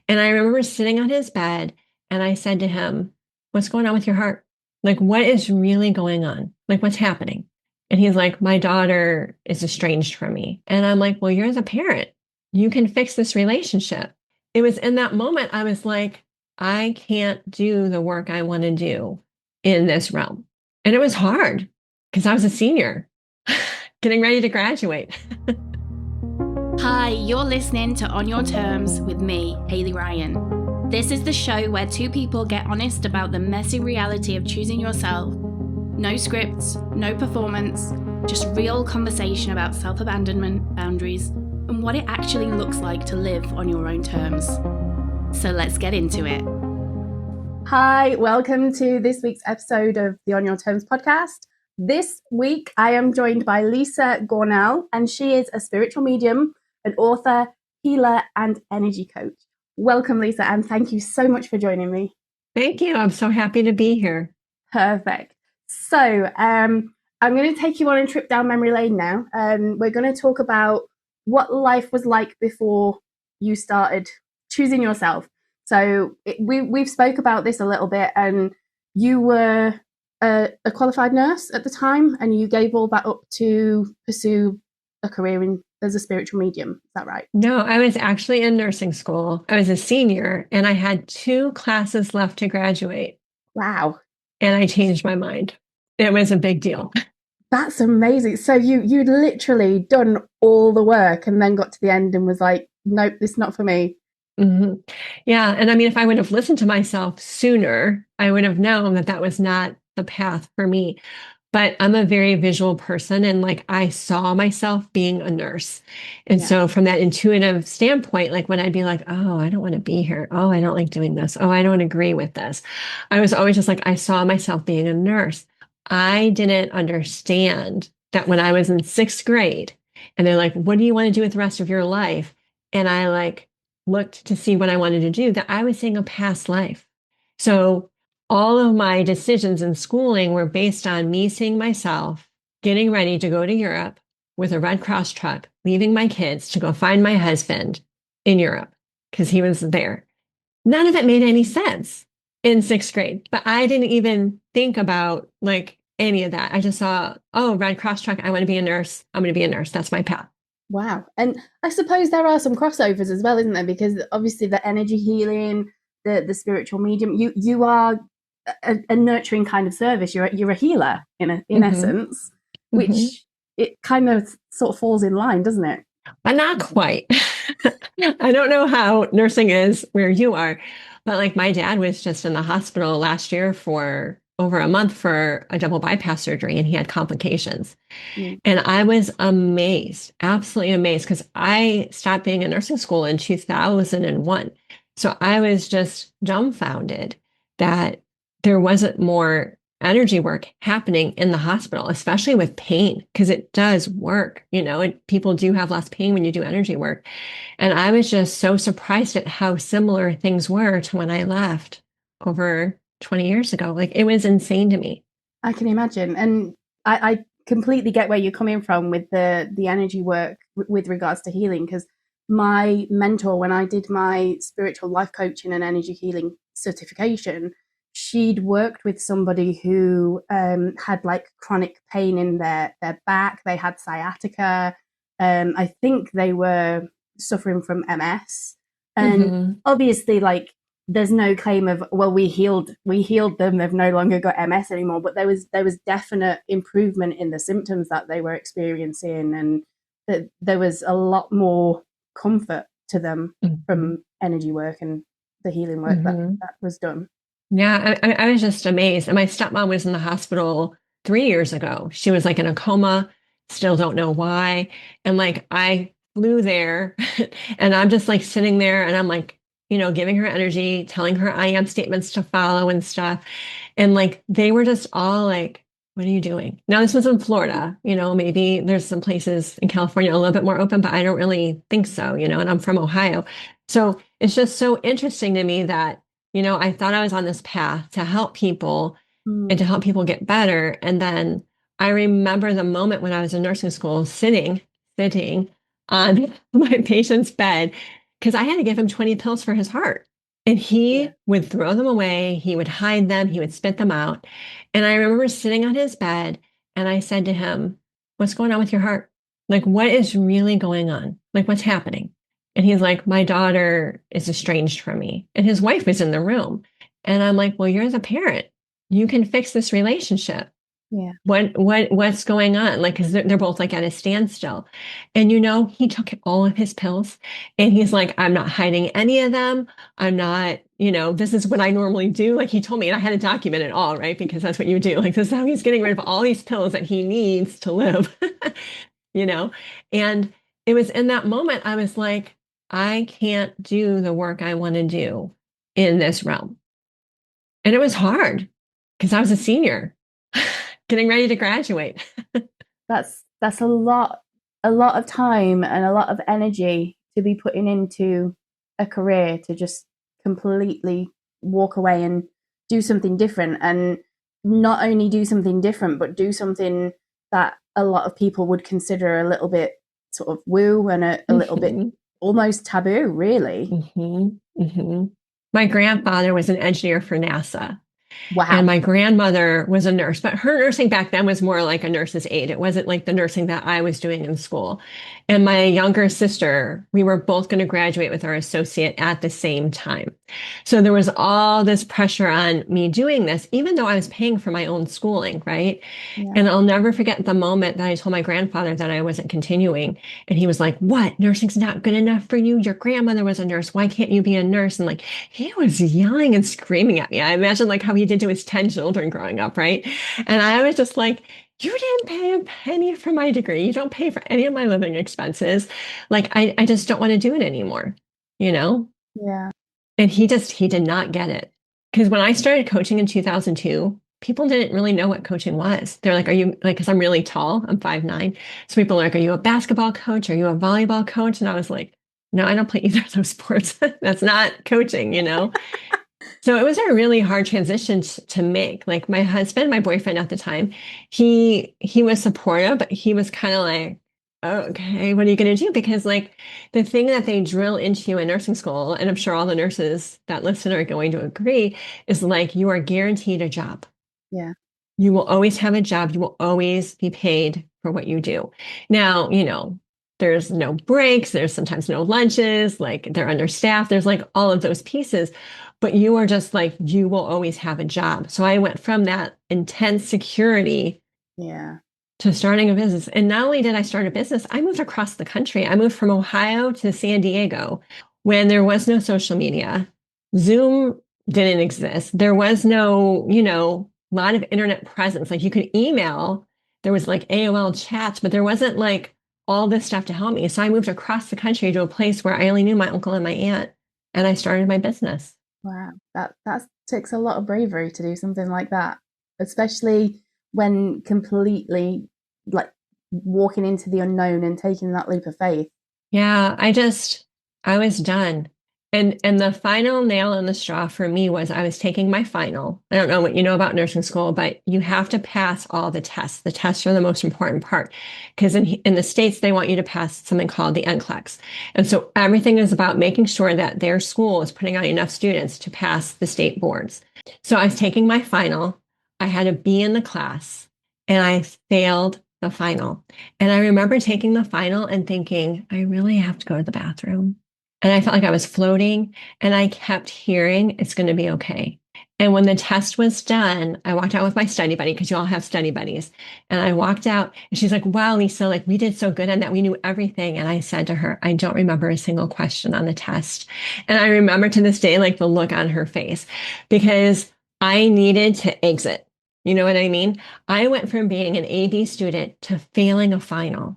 And I remember sitting on his bed and I said to him, "What's going on with your heart? Like, what is really going on? Like, what's happening?" And he's like, "My daughter is estranged from me." And I'm like, "Well, you're the parent. You can fix this relationship." It was in that moment I was like, I can't do the work I want to do in this realm. And it was hard because I was a senior getting ready to graduate. Hi, you're listening to On Your Terms with me, Hayley Ryan. This is the show where two people get honest about the messy reality of choosing yourself. No scripts, no performance, just real conversation about self-abandonment, boundaries, and what it actually looks like to live on your own terms. So let's get into it. Hi, welcome to this week's episode of the On Your Terms podcast. This week, I am joined by Lisa Gornall, and she is a spiritual medium, an author, healer, and energy coach. Welcome, Lisa, and thank you so much for joining me. Thank you. I'm so happy to be here. Perfect. So I'm going to take you on a trip down memory lane now. We're going to talk about what life was like before you started choosing yourself. So we've spoke about this a little bit, and you were a qualified nurse at the time, and you gave all that up to pursue a career as a spiritual medium. Is that right? No, I was actually in nursing school. I was a senior and I had 2 classes left to graduate. Wow. And I changed my mind. It was a big deal. That's amazing. So you'd literally done all the work and then got to the end and was like, nope, this is not for me. Mm-hmm. Yeah. And I mean, if I would have listened to myself sooner, I would have known that that was not the path for me. But I'm a very visual person, and like I saw myself being a nurse. And so from that intuitive standpoint, like when I'd be like, oh, I don't want to be here. Oh, I don't like doing this. Oh, I don't agree with this. I was always just like, I saw myself being a nurse. I didn't understand that when I was in 6th grade and they're like, what do you want to do with the rest of your life? And I like looked to see what I wanted to do, that I was seeing a past life. So all of my decisions in schooling were based on me seeing myself getting ready to go to Europe with a Red Cross truck, leaving my kids to go find my husband in Europe because he was there. None of it made any sense in 6th grade, but I didn't even think about like any of that. I just saw, oh, Red Cross truck, I want to be a nurse. I'm going to be a nurse. That's my path. Wow. And I suppose there are some crossovers as well, isn't there? Because obviously the energy healing, the spiritual medium, you are a nurturing kind of service. You're a healer in essence, which it kind of sort of falls in line, doesn't it? But not quite. I don't know how nursing is where you are, but like my dad was just in the hospital last year for over a month for a double bypass surgery, and he had complications. And I was amazed, absolutely amazed, because I stopped being in nursing school in 2001. So I was just dumbfounded that there wasn't more energy work happening in the hospital, especially with pain, because it does work, and people do have less pain when you do energy work. And I was just so surprised at how similar things were to when I left over 20 years ago. Like it was insane to me. I can imagine. And I completely get where you're coming from with the energy work with regards to healing, because my mentor, when I did my spiritual life coaching and energy healing certification, she'd worked with somebody who had like chronic pain in their back. They had sciatica. I think they were suffering from MS. And obviously, like, there's no claim of, well, we healed them, they've no longer got MS anymore, but there was definite improvement in the symptoms that they were experiencing, and that there was a lot more comfort to them from energy work and the healing work that was done. Yeah, I was just amazed. And my stepmom was in the hospital 3 years ago. She was like in a coma, still don't know why. And like I flew there and I'm just like sitting there and I'm like, giving her energy, telling her I am statements to follow and stuff. And like they were just all like, what are you doing? Now, this was in Florida, maybe there's some places in California a little bit more open, but I don't really think so, and I'm from Ohio. So it's just so interesting to me that, I thought I was on this path to help people and to help people get better. And then I remember the moment when I was in nursing school, sitting on my patient's bed, because I had to give him 20 pills for his heart. And Yeah. he would throw them away, he would hide them, he would spit them out. And I remember sitting on his bed and I said to him, "What's going on with your heart? Like, what is really going on? Like, what's happening?" And he's like, "My daughter is estranged from me." And his wife was in the room. And I'm like, "Well, you're the parent. You can fix this relationship. Yeah. What's going on?" Like, because they're both like at a standstill. And he took all of his pills and he's like, "I'm not hiding any of them. I'm not, this is what I normally do." Like he told me, and I had to document it all, right? Because that's what you do. Like this is how he's getting rid of all these pills that he needs to live, you know? And it was in that moment I was like, I can't do the work I want to do in this realm. And it was hard because I was a senior getting ready to graduate. That's a lot of time and a lot of energy to be putting into a career to just completely walk away and do something different, and not only do something different but do something that a lot of people would consider a little bit sort of woo and a little bit Mhm, almost taboo, really. mhm. My grandfather was an engineer for NASA. And Wow. my grandmother was a nurse, but her nursing back then was more like a nurse's aide. It wasn't like the nursing that I was doing in school. And my younger sister, we were both going to graduate with our associate at the same time. So there was all this pressure on me doing this, even though I was paying for my own schooling, right? Yeah. And I'll never forget the moment that I told my grandfather that I wasn't continuing. And he was like, "What? Nursing's not good enough for you? Your grandmother was a nurse. Why can't you be a nurse?" And like, he was yelling and screaming at me. I imagine like how he did to his 10 children growing up, right? And I was just like, "You didn't pay a penny for my degree. You don't pay for any of my living expenses. Like, I just don't want to do it anymore, you know?" Yeah. And he did not get it. Because when I started coaching in 2002, people didn't really know what coaching was. They're like, "Are you like," because I'm really tall, I'm 5'9". So people are like, "Are you a basketball coach? Are you a volleyball coach?" And I was like, "No, I don't play either of those sports. That's not coaching." So it was a really hard transition to make. Like my husband, my boyfriend at the time, he was supportive, but he was kind of like, "Okay, what are you going to do?" Because like the thing that they drill into you in nursing school, and I'm sure all the nurses that listen are going to agree, is like you are guaranteed a job. Yeah. You will always have a job. You will always be paid for what you do. Now, there's no breaks. There's sometimes no lunches. Like they're understaffed. There's like all of those pieces, but you are just like, you will always have a job. So I went from that intense security Yeah. to starting a business. And not only did I start a business, I moved across the country. I moved from Ohio to San Diego when there was no social media. Zoom didn't exist. There was no, lot of internet presence. Like you could email, there was like AOL chats, but there wasn't like all this stuff to help me. So I moved across the country to a place where I only knew my uncle and my aunt, and I started my business. Wow, that takes a lot of bravery to do something like that, especially when completely like walking into the unknown and taking that leap of faith. Yeah, I was done. And the final nail in the straw for me was I was taking my final. I don't know what you know about nursing school, but you have to pass all the tests. The tests are the most important part because in the States they want you to pass something called the NCLEX. And so everything is about making sure that their school is putting out enough students to pass the state boards. So I was taking my final. I had to be in the class and I failed the final. And I remember taking the final and thinking, I really have to go to the bathroom. And I felt like I was floating and I kept hearing, "It's going to be okay." And when the test was done, I walked out with my study buddy because you all have study buddies. And I walked out and she's like, "Wow, Lisa, like we did so good on that. We knew everything." And I said to her, "I don't remember a single question on the test." And I remember to this day, like the look on her face because I needed to exit. You know what I mean? I went from being an AB student to failing a final.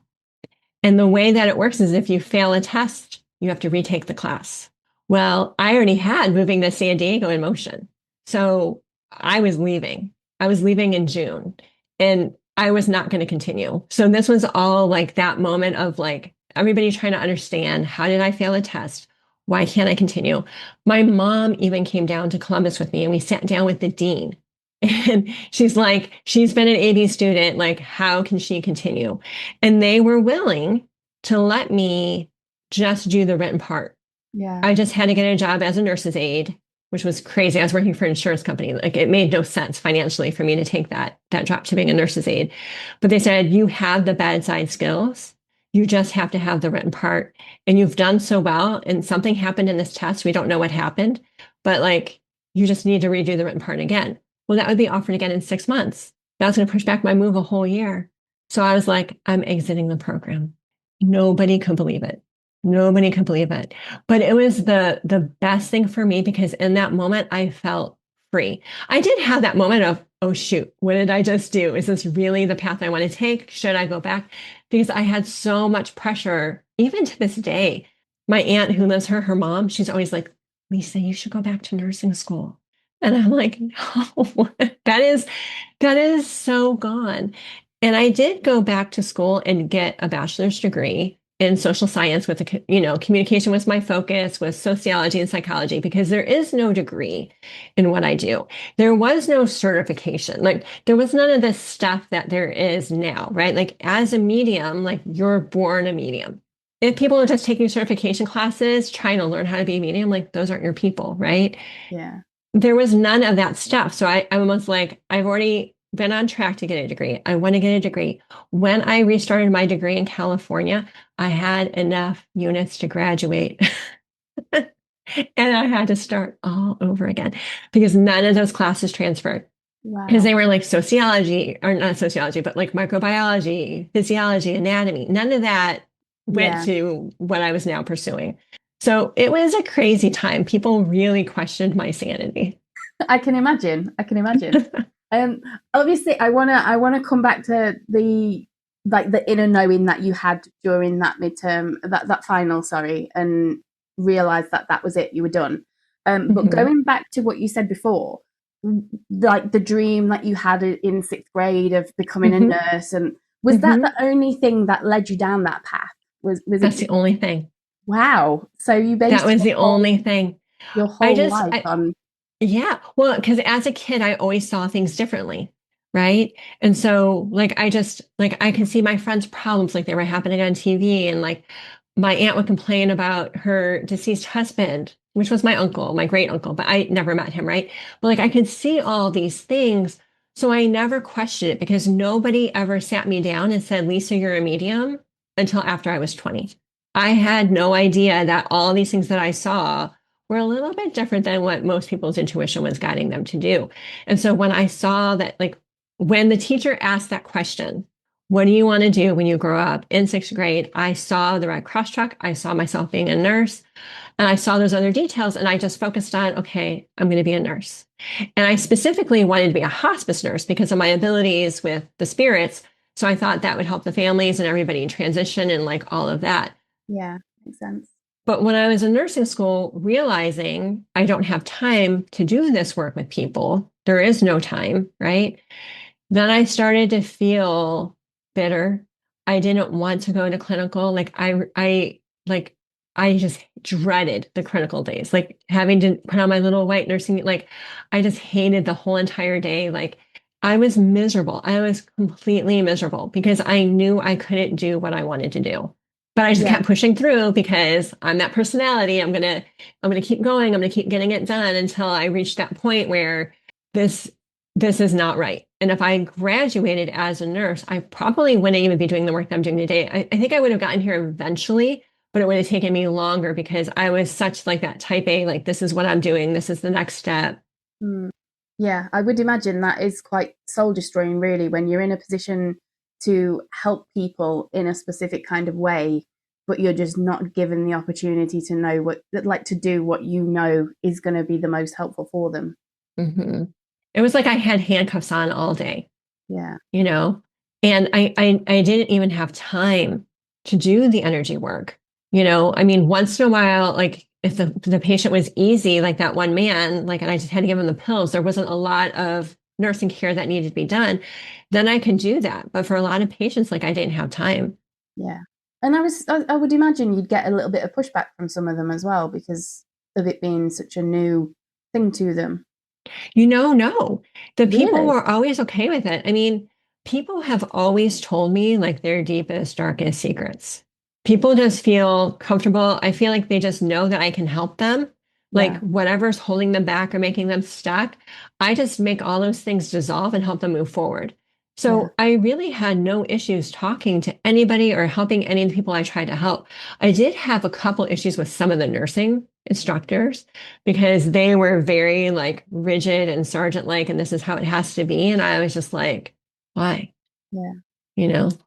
And the way that it works is if you fail a test, you have to retake the class. Well, I already had moving to San Diego in motion. So I was leaving. I was leaving in June and I was not going to continue. So this was all like that moment of like everybody trying to understand, how did I fail a test? Why can't I continue? My mom even came down to Columbus with me and we sat down with the dean. And she's like, she's been an AB student. Like, how can she continue? And they were willing to let me just do the written part. Yeah. I just had to get a job as a nurse's aide, which was crazy. I was working for an insurance company. Like it made no sense financially for me to take that drop to being a nurse's aide. But they said, you have the bedside skills. You just have to have the written part. And you've done so well. And something happened in this test. We don't know what happened, but like you just need to redo the written part again. Well, that would be offered again in 6 months. That was going to push back my move a whole year. So I was like, I'm exiting the program. Nobody could believe it. Nobody could believe it. But it was the best thing for me because in that moment I felt free. I did have that moment of, oh shoot, what did I just do? Is this really the path I want to take? Should I go back? Because I had so much pressure, even to this day. My aunt who lives her mom, she's always like, Lisa, you should go back to nursing school. And I'm like, no, that is so gone. And I did go back to school and get a bachelor's degree in social science with communication was my focus, was sociology and psychology because there is no degree in what I do. There was no certification. Like there was none of this stuff that there is now, right? Like as a medium, like you're born a medium. If people are just taking certification classes, trying to learn how to be a medium, like those aren't your people, right? Yeah. There was none of that stuff. So I was like, I've already been on track to get a degree. I want to get a degree. When I restarted my degree in California, I had enough units to graduate. And I had to start all over again because none of those classes transferred because Wow. they were like sociology or not sociology, but like microbiology, physiology, anatomy. None of that went Yeah. to what I was now pursuing. So it was a crazy time. People really questioned my sanity. I can imagine. I can imagine. Um, Obviously, I wanna come back to the like the inner knowing that you had during that midterm, that final, sorry, and realize that that was it, you were done. But Mhm. going back to what you said before, like the dream that you had in sixth grade of becoming a Mhm. nurse, and was that the Mhm. only thing that led you down that path? Was it That's just the only thing. wow? So you That based was the only thing. your I whole just, life on yeah, well, because as a kid, I always saw things differently, right? And so, like, I could see my friends' problems like they were happening on TV. And like, my aunt would complain about her deceased husband, which was my uncle, my great uncle, but I never met him, right? But like, I could see all these things. So I never questioned it because nobody ever sat me down and said, Lisa, you're a medium until after I was 20. I had no idea that all these things that I saw were a little bit different than what most people's intuition was guiding them to do. And so when I saw that, like when the teacher asked that question, what do you want to do when you grow up in sixth grade? I saw the Red Cross truck. I saw myself being a nurse and I saw those other details and I just focused on, okay, I'm going to be a nurse. And I specifically wanted to be a hospice nurse because of my abilities with the spirits. So I thought that would help the families and everybody in transition and like all of that. yeah, makes sense. But when I was in nursing school, realizing I don't have time to do this work with people, there is no time, right? Then I started to feel bitter. I didn't want to go to clinical. Like I just dreaded the clinical days, like having to put on my little white nursing, like I just hated the whole entire day. Like I was miserable. I was completely miserable because I knew I couldn't do what I wanted to do. But I just Yeah, kept pushing through because I'm that personality. I'm gonna keep going. I'm gonna keep getting it done until I reach that point where this this is not right. And if I graduated as a nurse, I probably wouldn't even be doing the work that I'm doing today. I think I would have gotten here eventually, but it would have taken me longer because I was such like that type A, like this is what I'm doing. This is the next step. mm. Yeah, I would imagine that is quite soul destroying, really, when you're in a position to help people in a specific kind of way, but you're just not given the opportunity to know what, like, to do what you know is going to be the most helpful for them. Hmm. It was like I had handcuffs on all day, Yeah, you know, and I didn't even have time to do the energy work. I mean, once in a while, like if the patient was easy, like that one man, like, and I just had to give him the pills, there wasn't a lot of nursing care that needed to be done, then I can do that. But for a lot of patients, like I didn't have time. yeah. And I would imagine you'd get a little bit of pushback from some of them as well because of it being such a new thing to them. No, the people Really? were always okay with it. I mean, people have always told me like their deepest, darkest secrets. People just feel comfortable. I feel like they just know that I can help them. Like Yeah. whatever's holding them back or making them stuck, I just make all those things dissolve and help them move forward. Yeah. So I really had no issues talking to anybody or helping any of the people I tried to help. I did have a couple issues with some of the nursing instructors because they were very like rigid and sergeant like, and this is how it has to be. And I was just like, why? Yeah.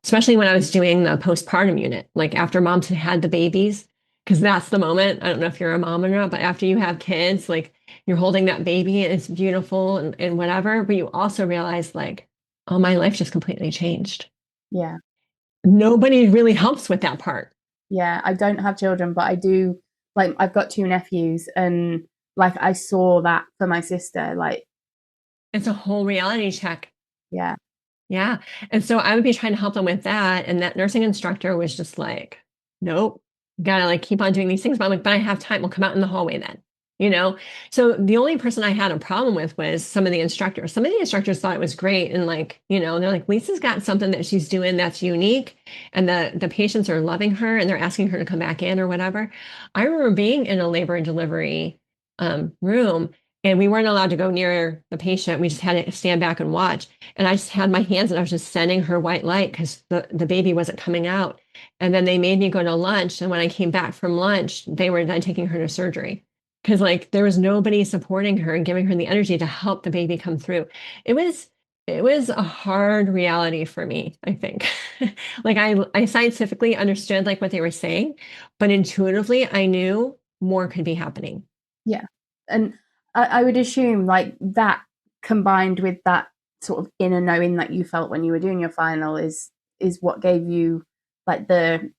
Especially when I was doing the postpartum unit, like after moms had had the babies, because that's the moment. I don't know if you're a mom or not, but after you have kids, like you're holding that baby and it's beautiful and whatever, but you also realize like, oh, my life just completely changed. Yeah. Nobody really helps with that part. Yeah. I don't have children, but I do, like, I've got two nephews, and like I saw that for my sister. Like, It's a whole reality check. yeah. Yeah. And so I would be trying to help them with that. And that nursing instructor was just like, nope, gotta like keep on doing these things. But I'm like, but I have time. We'll come out in the hallway then, you know? So the only person I had a problem with was some of the instructors. Some of the instructors thought it was great. And like, they're like, Lisa's got something that she's doing that's unique. And the patients are loving her and they're asking her to come back in or whatever. I remember being in a labor and delivery room and we weren't allowed to go near the patient. We just had to stand back and watch. And I just had my hands and I was just sending her white light because the baby wasn't coming out. And then they made me go to lunch. And when I came back from lunch, they were then taking her to surgery because like there was nobody supporting her and giving her the energy to help the baby come through. It was it was a hard reality for me, I think. Like I scientifically understood like what they were saying, but intuitively I knew more could be happening. Yeah. And I would assume like that combined with that sort of inner knowing that you felt when you were doing your final is what gave you like the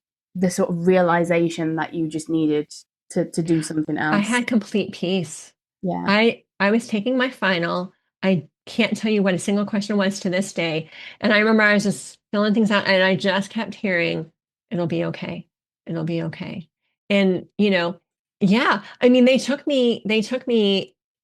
sort of realization that you just needed to do something I else. had complete peace. Yeah. I was taking my final. I can't tell you what a single question was to this day. And I remember I was just filling things out and I just kept hearing, it'll be okay. It'll be okay. And, yeah, I mean, they took me,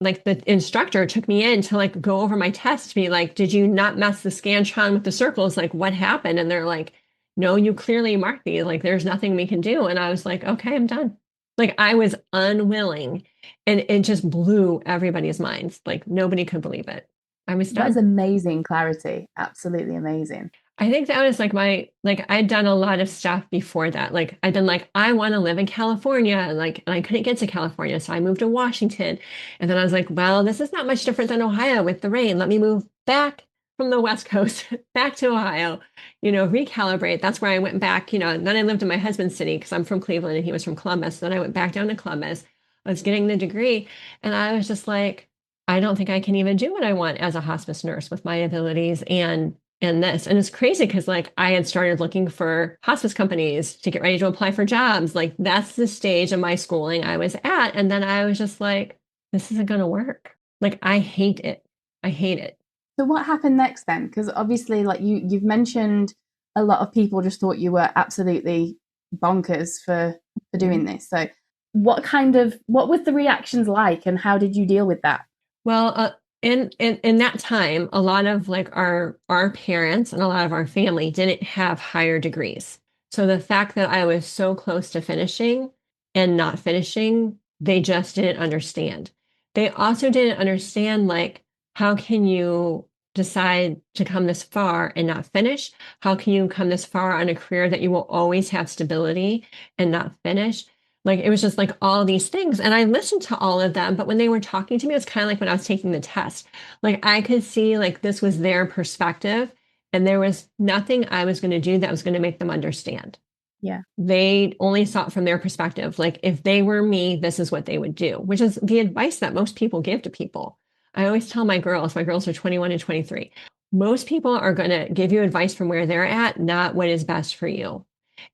like the instructor took me in to like go over my test to be like, did you not mess the Scantron with the circles? Like, what happened? And they're like, no, you clearly marked these. Like, there's nothing we can do. And I was like, okay, I'm done. Like, I was unwilling and it just blew everybody's minds. Like nobody could believe it. I was That is done. amazing clarity. Absolutely amazing. I think that was like I'd done a lot of stuff before that. Like I'd been like, I want to live in California. And I couldn't get to California. So I moved to Washington. And then I was like, well, this is not much different than Ohio with the rain. Let me move back from the West Coast back to Ohio, recalibrate. That's where I went back, and then I lived in my husband's city because I'm from Cleveland and he was from Columbus. So then I went back down to Columbus. I was getting the degree and I was just like, I don't think I can even do what I want as a hospice nurse with my abilities and this. And it's crazy because like I had started looking for hospice companies to get ready to apply for jobs. Like that's the stage of my schooling I was at. And then I was just like, this isn't going to work. Like I hate it. I hate it. So what happened next then? Because obviously, like you've mentioned, a lot of people just thought you were absolutely bonkers for Mhm. doing this. So what was the reactions like, and how did you deal with that? Well, in that time, a lot of like our parents and a lot of our family didn't have higher degrees. So the fact that I was so close to finishing and not finishing, they just didn't understand. They also didn't understand like how can you decide to come this far and not finish? How can you come this far on a career that you will always have stability and not finish? Like it was just like all these things. And I listened to all of them, but when they were talking to me, it was kind of like when I was taking the test. Like I could see like this was their perspective, and there was nothing I was going to do that was going to make them understand. Yeah. They only saw it from their perspective. Like if they were me, this is what they would do, which is the advice that most people give to people. I always tell my girls are 21 and 23. Most people are going to give you advice from where they're at, not what is best for you.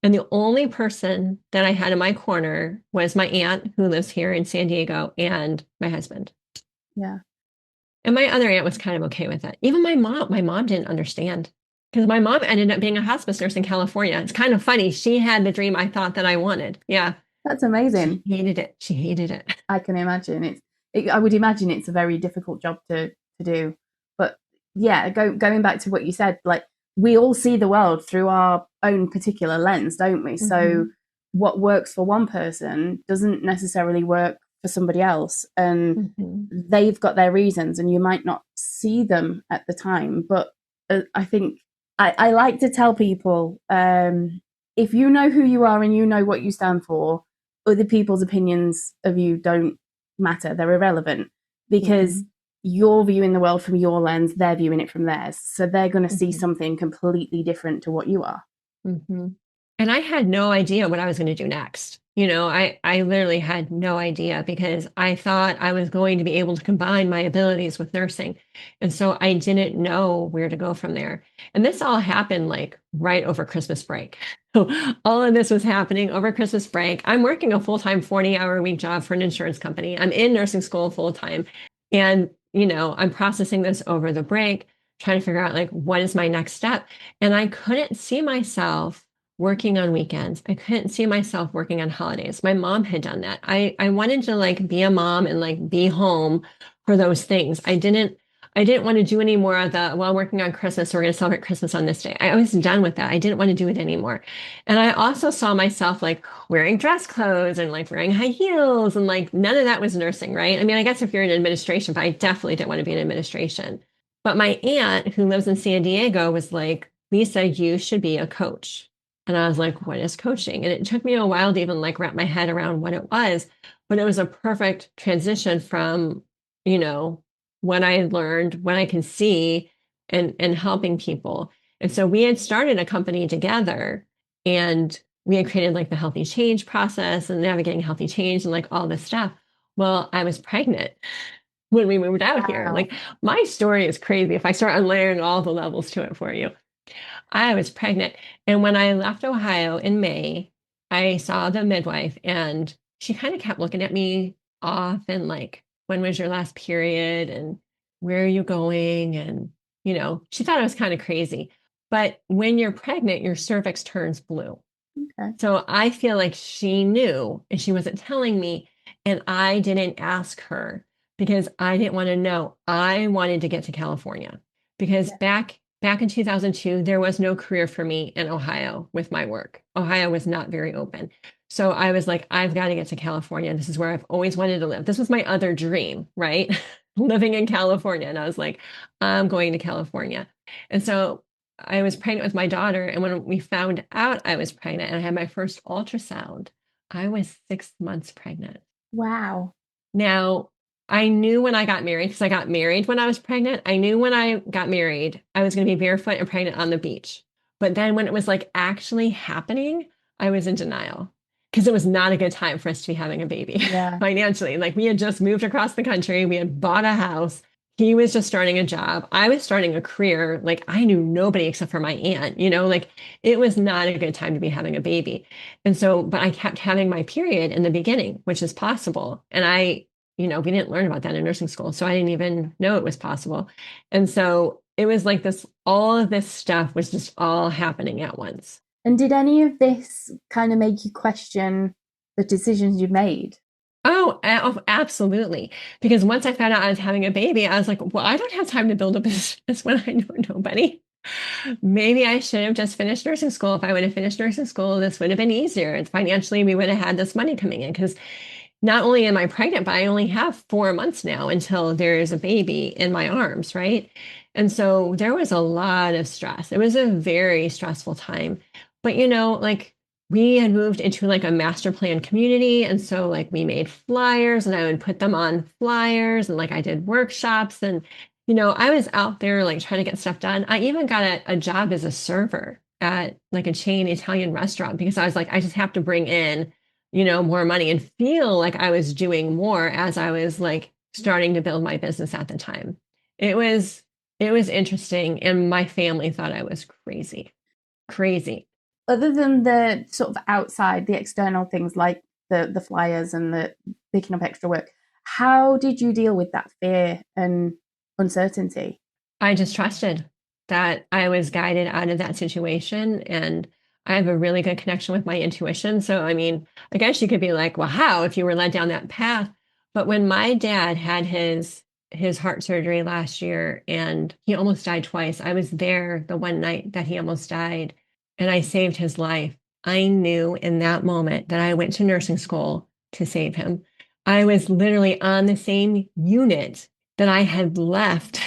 And the only person that I had in my corner was my aunt who lives here in San Diego and my husband. Yeah. And my other aunt was kind of okay with it. Even my mom didn't understand because my mom ended up being a hospice nurse in California. It's kind of funny. She had the dream I thought that I wanted. Yeah. That's She amazing. hated it. She hated it. I can imagine I would imagine it's a very difficult job to do. But yeah, going back to what you said, like we all see the world through our own particular lens, don't we? Hmm. So what works for one person doesn't necessarily work for somebody else. And Mhm. they've got their reasons, and you might not see them at the time. But I think I like to tell people, if you know who you are and you know what you stand for, other people's opinions of you don't matter. They're irrelevant because Mhm. you're viewing the world from your lens, they're viewing it from theirs. So they're going to see Mhm. something completely different to what you are. Hmm. And I had no idea what I was going to do next. I literally had no idea because I thought I was going to be able to combine my abilities with nursing. And so I didn't know where to go from there. And this all happened like right over Christmas break. So all of this was happening over Christmas break. I'm working a full-time 40-hour week job for an insurance company. I'm in nursing school full time. And, I'm processing this over the break, trying to figure out like what is my next step. And I couldn't see myself working on weekends. I couldn't see myself working on holidays. My mom had done that. I wanted to like be a mom and like be home for those things. I didn't want to do any more of the, well, I'm working on Christmas, so we're going to celebrate Christmas on this day. I was done with that. I didn't want to do it anymore. And I also saw myself like wearing dress clothes and like wearing high heels and like none of that was nursing, right? I mean, I guess if you're in administration, but I definitely didn't want to be in administration. But my aunt, who lives in San Diego, was like, Lisa, you should be a coach. And I was like, what is coaching? And it took me a while to even like wrap my head around what it was, but it was a perfect transition from, you know, what I had learned, what I can see and helping people. And so we had started a company together and we had created like the healthy change process and navigating healthy change and like all this stuff. Well, I was pregnant when we moved out here. Wow. Like my story is crazy if I start unlayering all the levels to it for you. I was pregnant. And when I left Ohio in May, I saw the midwife and she kind of kept looking at me off and like, when was your last period? And where are you going? And, she thought I was kind of crazy. But when you're pregnant, your cervix turns blue. Okay. So I feel like she knew and she wasn't telling me. And I didn't ask her because I didn't want to know. I wanted to get to California because Yeah. back in 2002, there was no career for me in Ohio with my work. Ohio was not very open. So I was like, I've got to get to California. This is where I've always wanted to live. This was my other dream, right? Living in California. And I was like, I'm going to California. And so I was pregnant with my daughter, and when we found out I was pregnant and I had my first ultrasound, I was 6 months pregnant. Wow. Now, I knew when I got married, because I got married when I was pregnant, I knew when I got married, I was going to be barefoot and pregnant on the beach. But then when it was like actually happening, I was in denial because it was not a good time for us to be having a baby Yeah. financially. Like we had just moved across the country, we had bought a house. He was just starting a job. I was starting a career. Like I knew nobody except for my aunt, like it was not a good time to be having a baby. And so, but I kept having my period in the beginning, which is possible. And we didn't learn about that in nursing school. So I didn't even know it was possible. And so it was like this, all of this stuff was just all happening at once. And did any of this kind of make you question the decisions you made? Oh, absolutely. Because once I found out I was having a baby, I was like, well, I don't have time to build a business when I know nobody. Maybe I should have just finished nursing school. If I would have finished nursing school, this would have been easier. Financially, we would have had this money coming in because not only am I pregnant, but I only have 4 months now until there is a baby in my arms, right? And so there was a lot of stress. It was a very stressful time. But like we had moved into like a master plan community. And so like we made flyers and I would put them on flyers and like I did workshops and I was out there like trying to get stuff done. I even got a job as a server at like a chain Italian restaurant because I was like, I just have to bring in more money and feel like I was doing more as I was like starting to build my business at the time. It was it was interesting and my family thought I was crazy. Crazy. Other than the sort of outside, the external things like the flyers and the picking up extra work, how did you deal with that fear and uncertainty? I just trusted that I was guided out of that situation and I have a really good connection with my intuition. So, I mean, I guess you could be like, well, how if you were led down that path? But when my dad had his heart surgery last year and he almost died twice, I was there the one night that he almost died and I saved his life. I knew in that moment that I went to nursing school to save him. I was literally on the same unit that I had left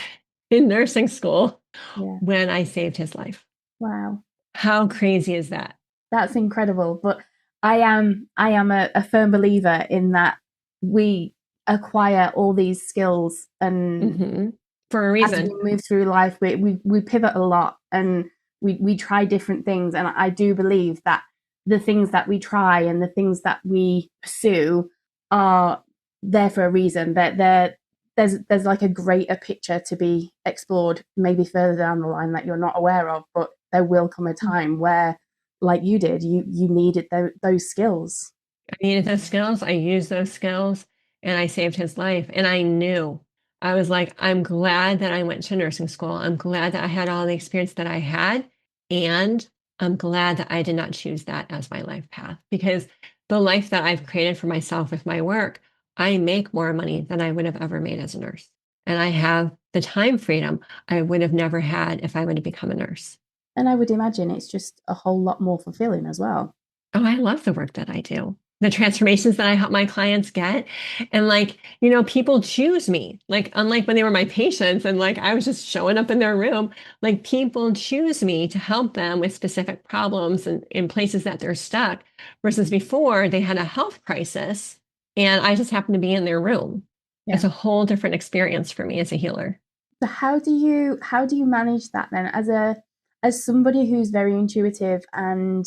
in nursing school Yeah. when I saved his life. Wow. How crazy is that? That's incredible. But I am a firm believer in that we acquire all these skills, and Hmm. For a as we reason. move through life, we pivot a lot, and we try different things. And I do believe that the things that we try and the things that we pursue are there for a reason. That there's like a greater picture to be explored, maybe further down the line that you're not aware of. But there will come a time where, like you did, you needed those skills. I needed those skills. I used those skills and I saved his life. And I knew, I was like, I'm glad that I went to nursing school. I'm glad that I had all the experience that I had. And I'm glad that I did not choose that as my life path because the life that I've created for myself with my work, I make more money than I would have ever made as a nurse. And I have the time freedom I would have never had if I would have become a nurse. And I would imagine it's just a whole lot more fulfilling as well. Oh, I love the work that I do. The transformations that I help my clients get. And like, people choose me. Like, unlike when they were my patients and like I was just showing up in their room, like people choose me to help them with specific problems and in places that they're stuck, versus before they had a health crisis and I just happened to be in their room. It's Yeah. a whole different experience for me as a healer. So how do you manage that then as somebody who's very intuitive and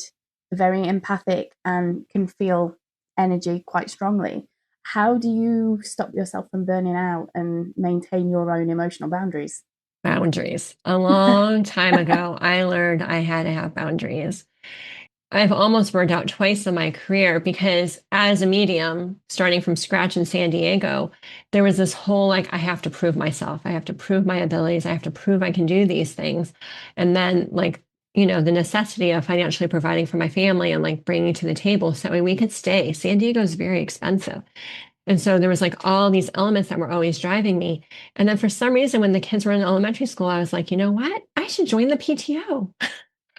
very empathic and can feel energy quite strongly? How do you stop yourself from burning out and maintain your own emotional boundaries? Boundaries. A long time ago, I learned I had to have boundaries. I've almost burned out twice in my career because as a medium, starting from scratch in San Diego, there was this whole like, I have to prove myself. I have to prove my abilities. I have to prove I can do these things. And then, like, the necessity of financially providing for my family and like bringing to the table so that way we could stay. San Diego is very expensive. And so there was like all these elements that were always driving me. And then for some reason, when the kids were in elementary school, I was like, you know what? I should join the PTO.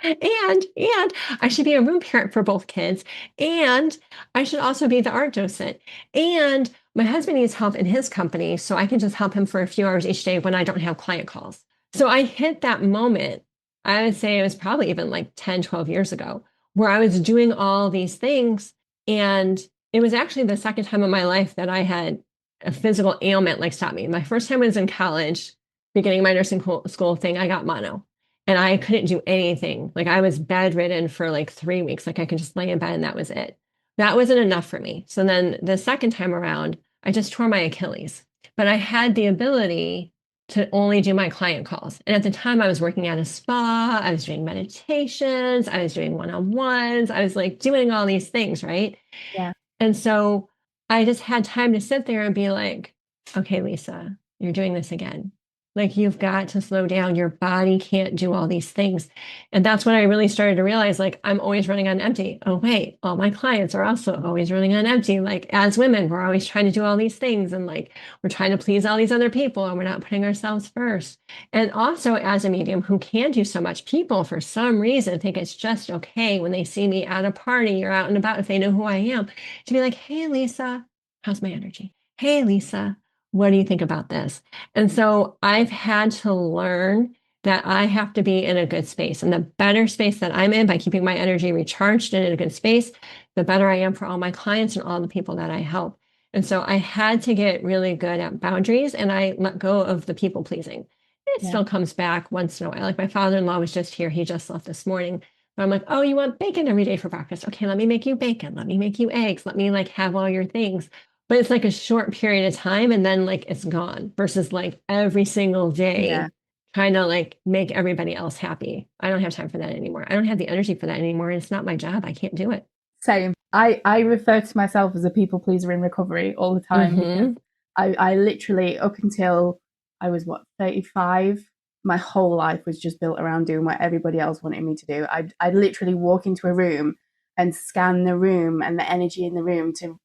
And I should be a room parent for both kids. And I should also be the art docent. And my husband needs help in his company, so I can just help him for a few hours each day when I don't have client calls. So I hit that moment, I would say it was probably even like 10, 12 years ago, where I was doing all these things. And it was actually the second time in my life that I had a physical ailment like stop me. My first time was in college, beginning my nursing school thing, I got mono and I couldn't do anything. Like I was bedridden for like 3 weeks. Like I could just lay in bed and that was it. That wasn't enough for me. So then the second time around, I just tore my Achilles. But I had the ability to only do my client calls. And at the time, I was working at a spa, I was doing meditations, I was doing one-on-ones, I was like doing all these things, right? Yeah. And so I just had time to sit there and be like, okay, Lisa, you're doing this again. Like you've got to slow down. Your body can't do all these things. And that's when I really started to realize like I'm always running on empty. Oh, wait, all my clients are also always running on empty. Like as women, we're always trying to do all these things and like we're trying to please all these other people and we're not putting ourselves first. And also as a medium who can do so much, people for some reason think it's just okay when they see me at a party or out and about if they know who I am to be like, hey, Lisa, how's my energy? Hey, Lisa, what do you think about this? And so I've had to learn that I have to be in a good space. And the better space that I'm in by keeping my energy recharged and in a good space, the better I am for all my clients and all the people that I help. And so I had to get really good at boundaries and I let go of the people pleasing. It Yeah. still comes back once in a while. Like my father-in-law was just here. He just left this morning. But I'm like, oh, you want bacon every day for breakfast? Okay, let me make you bacon. Let me make you eggs. Let me like have all your things. But it's like a short period of time and then like it's gone versus like every single Yeah. day trying to like make everybody else happy. I don't have time for that anymore. I don't have the energy for that anymore. And it's not my job. I can't do it. Same. I refer to myself as a people pleaser in recovery all the time because Hmm. I literally, up until I was, what, 35, my whole life was just built around doing what everybody else wanted me to do. I'd literally walk into a room and scan the room and the energy in the room to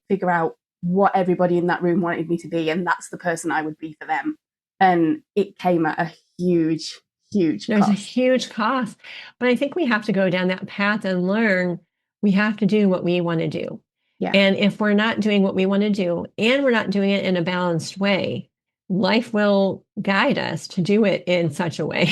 figure out what everybody in that room wanted me to be, and that's the person I would be for them. And it came at a huge, huge There's a cost. huge cost. But I think we have to go down that path and learn we have to do what we want to do. Yeah, And if we're not doing what we want to do and we're not doing it in a balanced way, life will guide us to do it in such a way.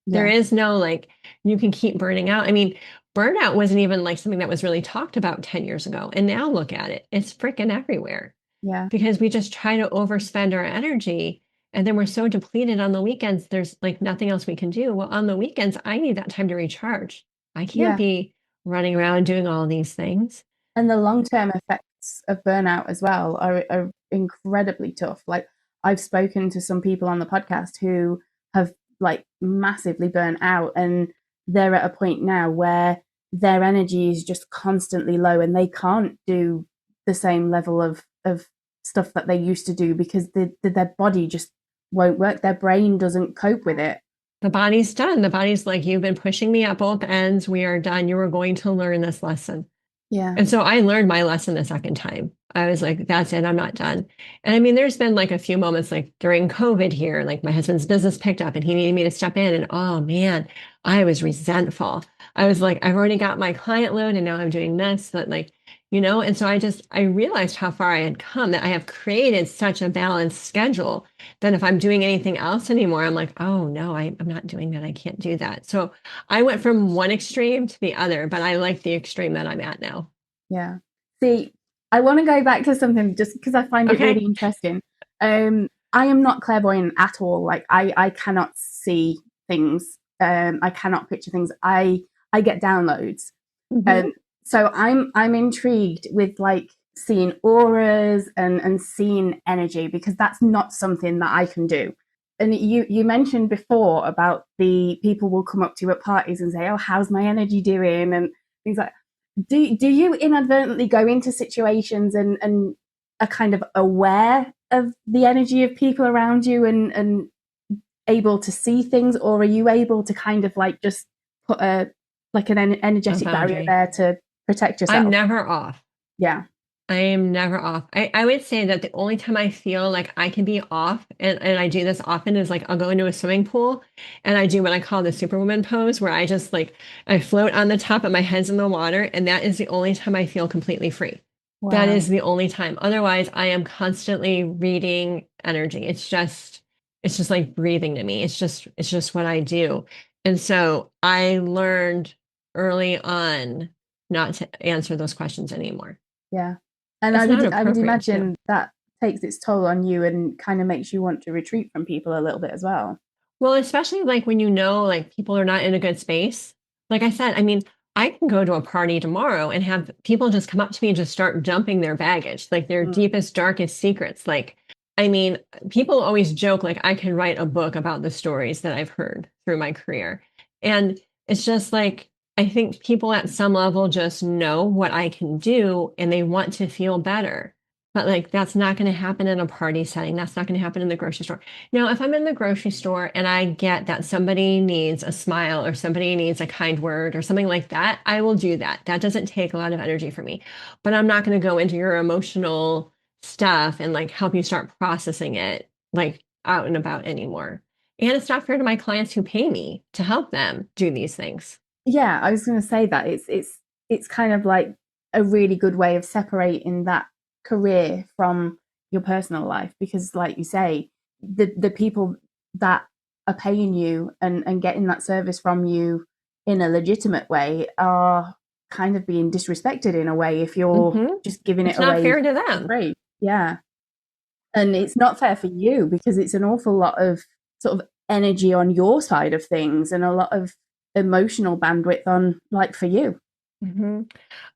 There yeah, is no like, you can keep burning out. I mean, burnout wasn't even like something that was really talked about 10 years ago. And now look at it, it's freaking everywhere yeah, because we just try to overspend our energy. And then we're so depleted on the weekends, there's like nothing else we can do. Well, on the weekends, I need that time to recharge. I can't yeah. be running around doing all these things. And the long term effects of burnout as well are incredibly tough. Like I've spoken to some people on the podcast who have like massively burnt out, and they're at a point now where their energy is just constantly low and they can't do the same level of stuff that they used to do because their body just won't work. Their brain doesn't cope with it. The body's done. The body's like, you've been pushing me at both ends. We are done. You are going to learn this lesson. Yeah. And so I learned my lesson the second time. I was like, that's it, I'm not done. And I mean, there's been like a few moments like during COVID here, like my husband's business picked up and he needed me to step in. And oh man, I was resentful. I was like, I've already got my client load and now I'm doing this, but like, and so I realized how far I had come, that I have created such a balanced schedule that if I'm doing anything else anymore, I'm like, oh no, I'm not doing that. I can't do that. So I went from one extreme to the other, but I like the extreme that I'm at now. Yeah. See, I want to go back to something just because I find it really Okay. interesting. I am not clairvoyant at all. Like I cannot see things. I cannot picture things. I get downloads. Hmm. Um, so I'm intrigued with like seeing auras and seeing energy because that's not something that I can do. And you mentioned before about the people will come up to you at parties and say, "Oh, how's my energy doing?" and things like. Do you inadvertently go into situations and are kind of aware of the energy of people around you and able to see things, or are you able to kind of like just put a like an A energetic barrier boundary. there to protect I'm yourself? never off. Yeah. I am never off. I would say that the only time I feel like I can be off, and I do this often, is like I'll go into a swimming pool and I do what I call the Superwoman pose, where I just like I float on the top and my head's in the water, and that is the only time I feel completely free. That Wow. is the only time. Otherwise, I am constantly reading energy. It's just like breathing to me. It's just what I do. And so I learned early on not to answer those questions anymore. Yeah. And It's not I would appropriate to. imagine that takes its toll on you and kind of makes you want to retreat from people a little bit as well. Well, especially like when like people are not in a good space. Like I said, I mean, I can go to a party tomorrow and have people just come up to me and just start dumping their baggage, like their Mm, deepest, darkest secrets. Like, I mean, people always joke like I could write a book about the stories that I've heard through my career. And it's just like I think people at some level just know what I can do and they want to feel better. But like that's not going to happen in a party setting. That's not going to happen in the grocery store. Now, if I'm in the grocery store and I get that somebody needs a smile or somebody needs a kind word or something like that, I will do that. That doesn't take a lot of energy for me. But I'm not going to go into your emotional stuff and like help you start processing it like out and about anymore. And it's not fair to my clients who pay me to help them do these things. yeah, I was going to say that it's kind of like a really good way of separating that career from your personal life because, like you say, the people that are paying you and getting that service from you in a legitimate way are kind of being disrespected in a way if you're Hmm. just giving it It's not away fair to for them. free. Yeah, and it's not fair for you because it's an awful lot of sort of energy on your side of things and a lot of emotional bandwidth on like for you. Hmm.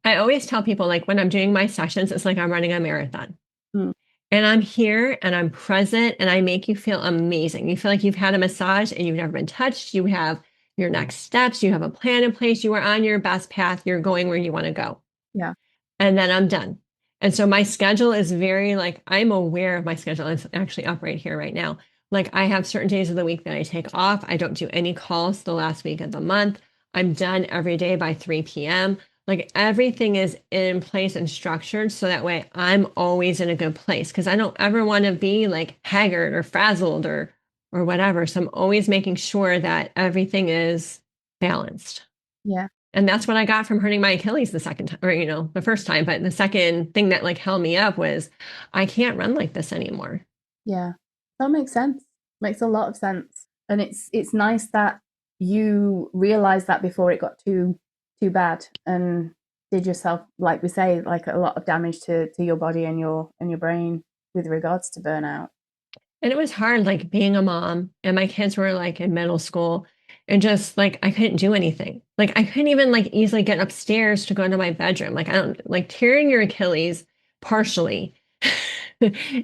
I always tell people like when I'm doing my sessions, it's like I'm running a marathon. Mm, And I'm here and I'm present and I make you feel amazing. You feel like you've had a massage and you've never been touched. You have your next steps. You have a plan in place. You are on your best path. You're going where you want to go. yeah, And then I'm done. And so my schedule is very like, I'm aware of my schedule. It's actually up right here right now. Like I have certain days of the week that I take off. I don't do any calls the last week of the month. I'm done every day by 3 p.m. Like everything is in place and structured so that way I'm always in a good place because I don't ever want to be like haggard or frazzled or or whatever. So I'm always making sure that everything is balanced. Yeah. And that's what I got from hurting my Achilles the second time, or, the first time. But the second thing that like held me up was I can't run like this anymore. Yeah. That makes sense. Makes a lot of sense. And it's nice that you realized that before it got too bad and did yourself, like we say, like a lot of damage to your body and your brain with regards to burnout. And it was hard, like being a mom, and my kids were like in middle school, and just like I couldn't do anything. Like I couldn't even like easily get upstairs to go into my bedroom. Like I don't like tearing your Achilles partially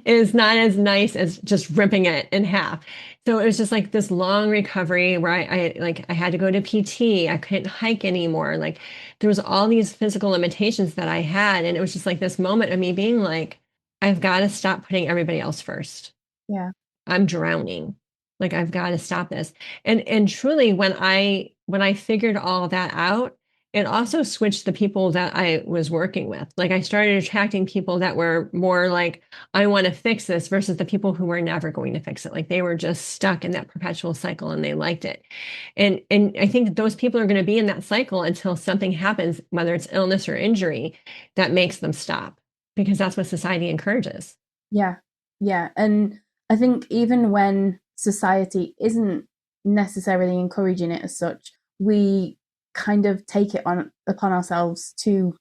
is not as nice as just ripping it in half. So it was just like this long recovery where I had to go to PT. I couldn't hike anymore. Like there was all these physical limitations that I had. And it was just like this moment of me being like, I've got to stop putting everybody else first. Yeah. I'm drowning. Like I've got to stop this. And truly when I figured all that out, it also switched the people that I was working with. Like I started attracting people that were more like, I want to fix this versus the people who were never going to fix it. Like they were just stuck in that perpetual cycle and they liked it. And I think those people are going to be in that cycle until something happens, whether it's illness or injury, that makes them stop because that's what society encourages. Yeah. Yeah. And I think even when society isn't necessarily encouraging it as such, we kind of take it on upon ourselves to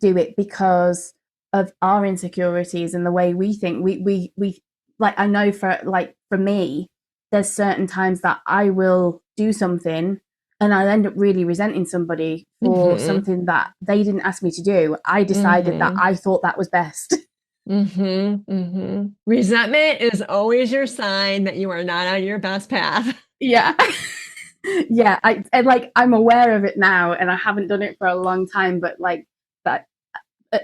do it because of our insecurities and the way we think. We like I know for me, there's certain times that I will do something and I'll end up really resenting somebody for Hmm. something that they didn't ask me to do. I decided that Hmm. I thought that was best. Resentment is always your sign that you are not on your best path. Yeah. Yeah, I'm aware of it now and I haven't done it for a long time, but like that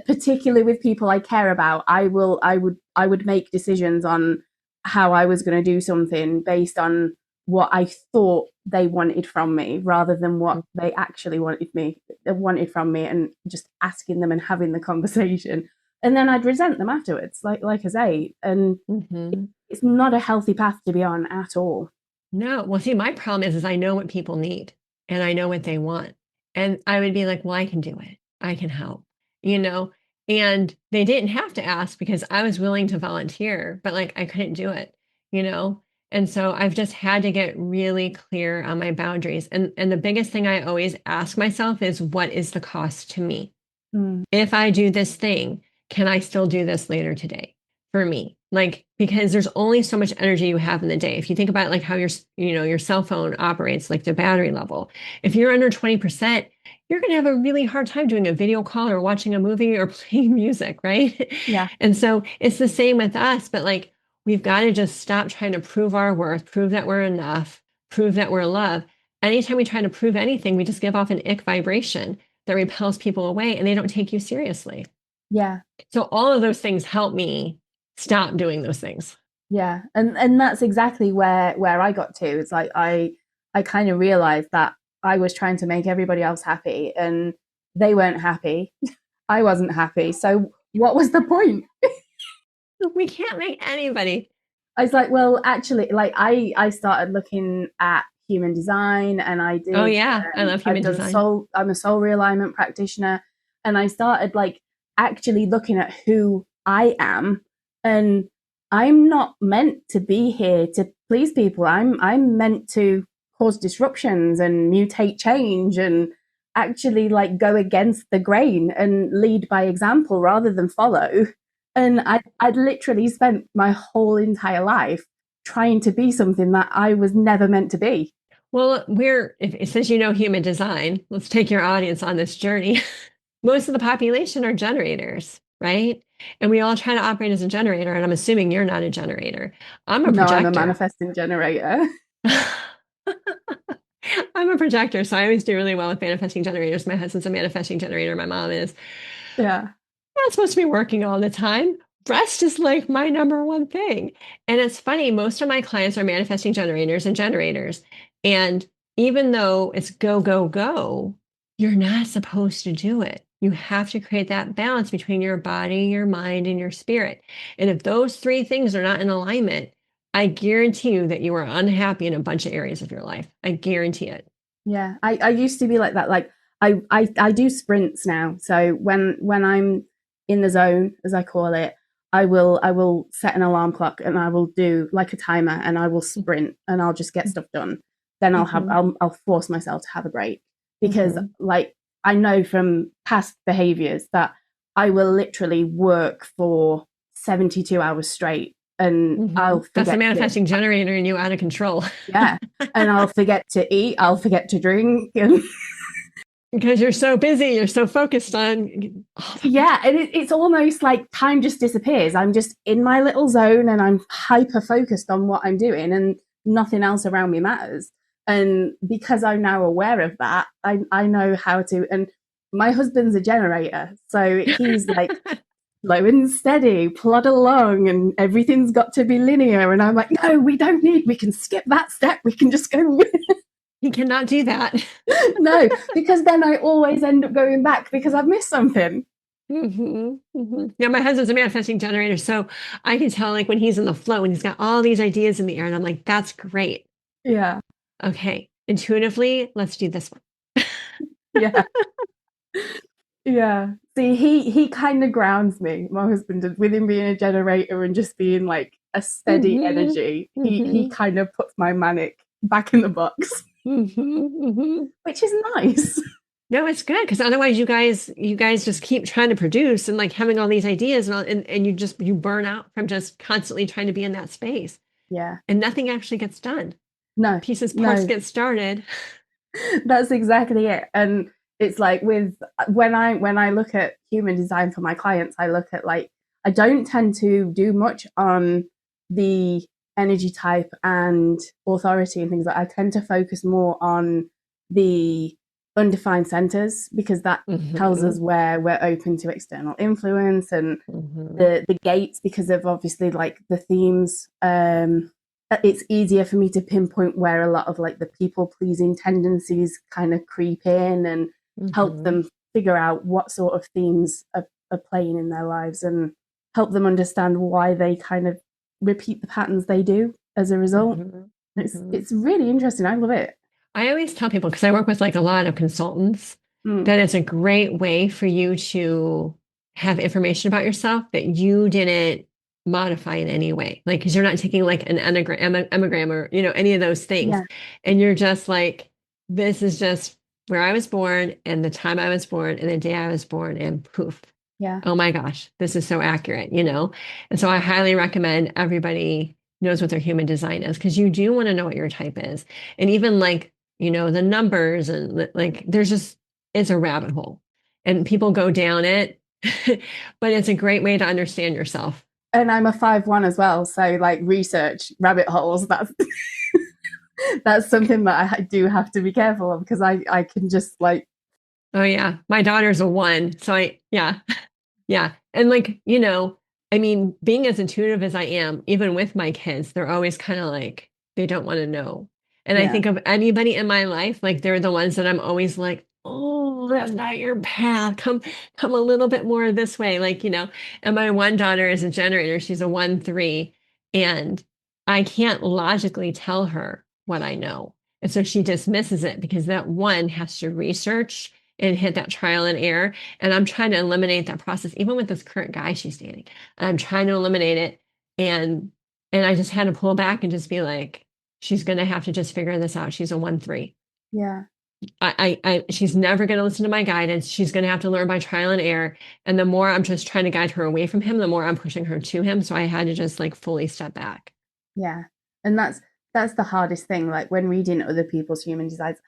particularly with people I care about, I would make decisions on how I was going to do something based on what I thought they wanted from me rather than what they actually wanted from me, and just asking them and having the conversation. And then I'd resent them afterwards, like I say, and Hmm. it's not a healthy path to be on at all. No, well, see, my problem is I know what people need and I know what they want. And I would be like, well, I can do it. I can help, you know? And they didn't have to ask because I was willing to volunteer, but like I couldn't do it, you know? And so I've just had to get really clear on my boundaries. And the biggest thing I always ask myself is what is the cost to me? Mm, If I do this thing, can I still do this later today for me? Like, because there's only so much energy you have in the day. If you think about like how your cell phone operates, like the battery level, if you're under 20%, you're going to have a really hard time doing a video call or watching a movie or playing music, right? yeah, And so it's the same with us, but like we've got to just stop trying to prove our worth, prove that we're enough, prove that we're loved. Anytime we try to prove anything, we just give off an ick vibration that repels people away and they don't take you seriously. yeah. So all of those things help me stop doing those things. Yeah, and that's exactly where I got to. It's like I kind of realized that I was trying to make everybody else happy, and they weren't happy. I wasn't happy. So what was the point? We can't make anybody. I was like, well, actually, like I started looking at human design, and Oh yeah, I love I've human done design. soul. I'm a soul realignment practitioner, and I started like actually looking at who I am, and I'm not meant to be here to please people. I'm meant to cause disruptions and mutate change and actually like go against the grain and lead by example rather than follow. And I'd literally spent my whole entire life trying to be something that I was never meant to be. Well, since you know human design, let's take your audience on this journey. Most of the population are generators, right? And we all try to operate as a generator. And I'm assuming you're not a generator. I'm a No, I'm a projector. manifesting generator. I'm a projector, so I always do really well with manifesting generators. My husband's a manifesting generator. My mom is. Yeah. Not supposed to be working all the time. Rest is like my number one thing. And it's funny, most of my clients are manifesting generators and generators. And even though it's go, go, go, you're not supposed to do it. You have to create that balance between your body, your mind, and your spirit. And if those three things are not in alignment, I guarantee you that you are unhappy in a bunch of areas of your life. I guarantee it. Yeah, I used to be like that. Like I do sprints now. So when I'm in the zone, as I call it, I will set an alarm clock and I will do like a timer and I will sprint and I'll just get stuff done. Then Mm-hmm. I'll force myself to have a break because Mm-hmm. like I know from past behaviors that I will literally work for 72 hours straight and Mm-hmm. I'll That's the forget to manifesting generator in you out of control. yeah, and I'll forget to eat, I'll forget to drink, and Because you're so busy, you're so focused on. yeah, and it's almost like time just disappears. I'm just in my little zone, and I'm hyper focused on what I'm doing, and nothing else around me matters. And because I'm now aware of that, I know how to. And my husband's a generator, so he's like slow and steady, plod along, and everything's got to be linear. And I'm like, no, we don't need. We can skip that step. We can just go. He cannot do that. No, because then I always end up going back because I've missed something. Hmm. Hmm. Yeah, my husband's a manifesting generator, so I can tell like when he's in the flow and he's got all these ideas in the air, and I'm like, that's great. Yeah, Okay, intuitively, let's do this one. yeah, yeah. See, he kind of grounds me. My husband, with him being a generator and just being like a steady Hmm. energy, he Hmm. kind of puts my manic back in the box, Hmm. Hmm. which is nice. No, it's good because otherwise you guys just keep trying to produce and like having all these ideas and you burn out from just constantly trying to be in that space Yeah, and nothing actually gets done. no, Pieces, parts no, get started. that's exactly it. And it's like with when I look at human design for my clients, I look at like I don't tend to do much on the energy type and authority and things like that. I tend to focus more on the undefined centers because that tells us Hmm. where we're open to external influence and Hmm. the gates because of obviously like the themes it's easier for me to pinpoint where a lot of like the people pleasing tendencies kind of creep in and help Hmm. them figure out what sort of themes are playing in their lives and help them understand why they kind of repeat the patterns they do as a result. Hmm. It's Hmm. it's really interesting. I love it. I always tell people, because I work with like a lot of consultants, Mm, that it's a great way for you to have information about yourself that you didn't modify in any way. Like, because you're not taking like an anagram or, any of those things. yeah, And you're just like, this is just where I was born and the time I was born and the day I was born, and poof. yeah, Oh my gosh, this is so accurate. And so I highly recommend everybody knows what their human design is because you do want to know what your type is. And even like, the numbers and like there's just it's a rabbit hole. And people go down it, but it's a great way to understand yourself. and I'm a 5-1 as well, so like research rabbit holes, that's something that I do have to be careful of because I can just like Oh yeah, my daughter's a one. So yeah. Yeah. And like, I mean, being as intuitive as I am, even with my kids, they're always kind of like, they don't want to know. And I yeah, think of anybody in my life, like they're the ones that I'm always like, oh, that's not your path. Come a little bit more this way. Like, and my one daughter is a generator. She's a 1-3. And I can't logically tell her what I know. And so she dismisses it because that one has to research and hit that trial and error. And I'm trying to eliminate that process, even with this current guy she's dating. I'm trying to eliminate it. And I just had to pull back and just be like, she's gonna have to just figure this out. She's a 1-3. yeah, She's never gonna listen to my guidance. She's gonna have to learn by trial and error. And the more I'm just trying to guide her away from him, the more I'm pushing her to him. So I had to just like fully step back. yeah. And that's the hardest thing. Like when reading other people's human designs,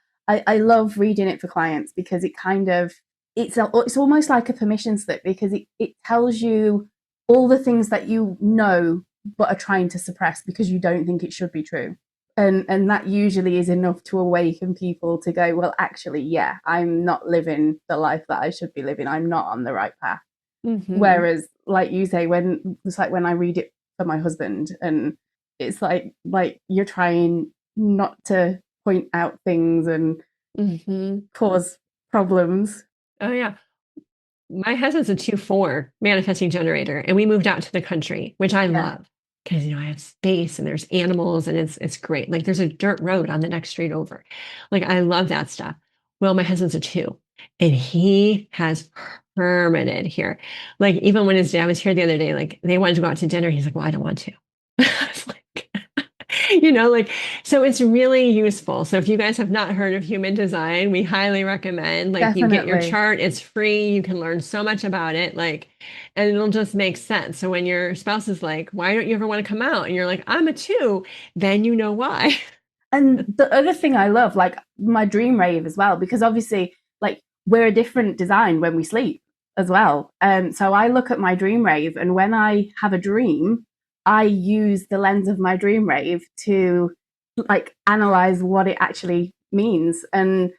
I love reading it for clients because it kind of it's almost like a permission slip because it tells you all the things that you know but are trying to suppress because you don't think it should be true. And that usually is enough to awaken people to go, well, actually, yeah, I'm not living the life that I should be living. I'm not on the right path. Hmm. Whereas, like you say, when it's like when I read it for my husband, and it's like you're trying not to point out things and Hmm. cause problems. Oh yeah. My husband's a 2-4 manifesting generator, and we moved out to the country, which I Yeah, love. because I have space and there's animals and it's great. Like there's a dirt road on the next street over. Like I love that stuff. Well, my husband's a two, and he has permanent here. Like even when his dad was here the other day, like they wanted to go out to dinner. He's like, "Well, I don't want to." I was like, like so it's really useful. So if you guys have not heard of human design, we highly recommend like you get your Definitely. chart, it's free, you can learn so much about it, like and it'll just make sense. So when your spouse is like, "Why don't you ever want to come out?" and you're like, "I'm a two," then you know why. And the other thing I love, like my dream rave as well, because obviously, like we're a different design when we sleep as well. So I look at my dream rave, and when I have a dream, I use the lens of my dream rave to like analyze what it actually means. And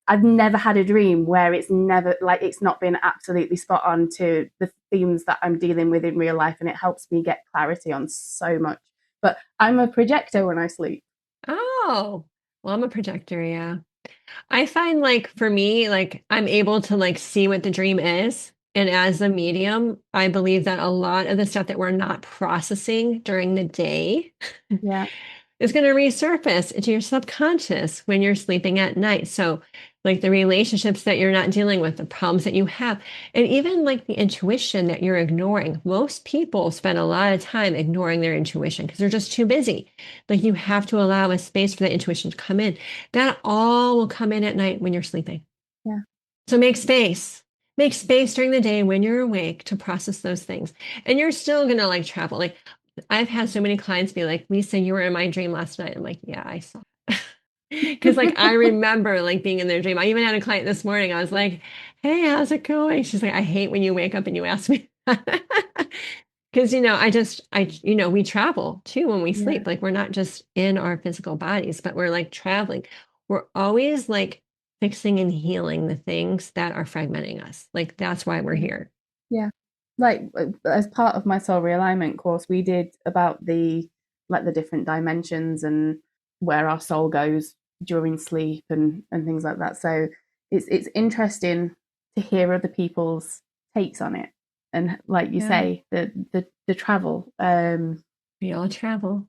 I've never had a dream where it's not been absolutely spot on to the themes that I'm dealing with in real life, and it helps me get clarity on so much. But I'm a projector when I sleep. Oh, well, I'm a projector, yeah. I find like for me, like I'm able to like see what the dream is. And as a medium, I believe that a lot of the stuff that we're not processing during the day Yeah. is going to resurface into your subconscious when you're sleeping at night. So, like the relationships that you're not dealing with, the problems that you have, and even like the intuition that you're ignoring. Most people spend a lot of time ignoring their intuition because they're just too busy. Like you have to allow a space for that intuition to come in. That all will come in at night when you're sleeping. Yeah. So make space. Make space during the day when you're awake to process those things. And you're still gonna like travel. Like I've had so many clients be like, "Lisa, you were in my dream last night." I'm like, "Yeah, I saw." Because like I remember like being in their dream. I even had a client this morning. I was like, "Hey, how's it going?" She's like, "I hate when you wake up and you ask me." Because we travel too when we Yeah. sleep. Like we're not just in our physical bodies, but we're like traveling. We're always like fixing and healing the things that are fragmenting us. Like that's why we're Yeah. here. Yeah. Like as part of my soul realignment course, we did about the different dimensions and where our soul goes during sleep and things like that. So it's interesting to hear other people's takes on it. And like you Yeah, say, the travel. we all travel.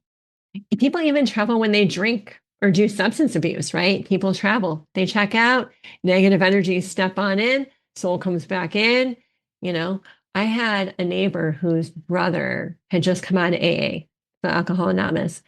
People even travel when they drink or do substance abuse, right? People travel. They check out, negative energies step on in, soul comes back in. You know, I had a neighbor whose brother had just come out of AA, the Alcohol Anonymous.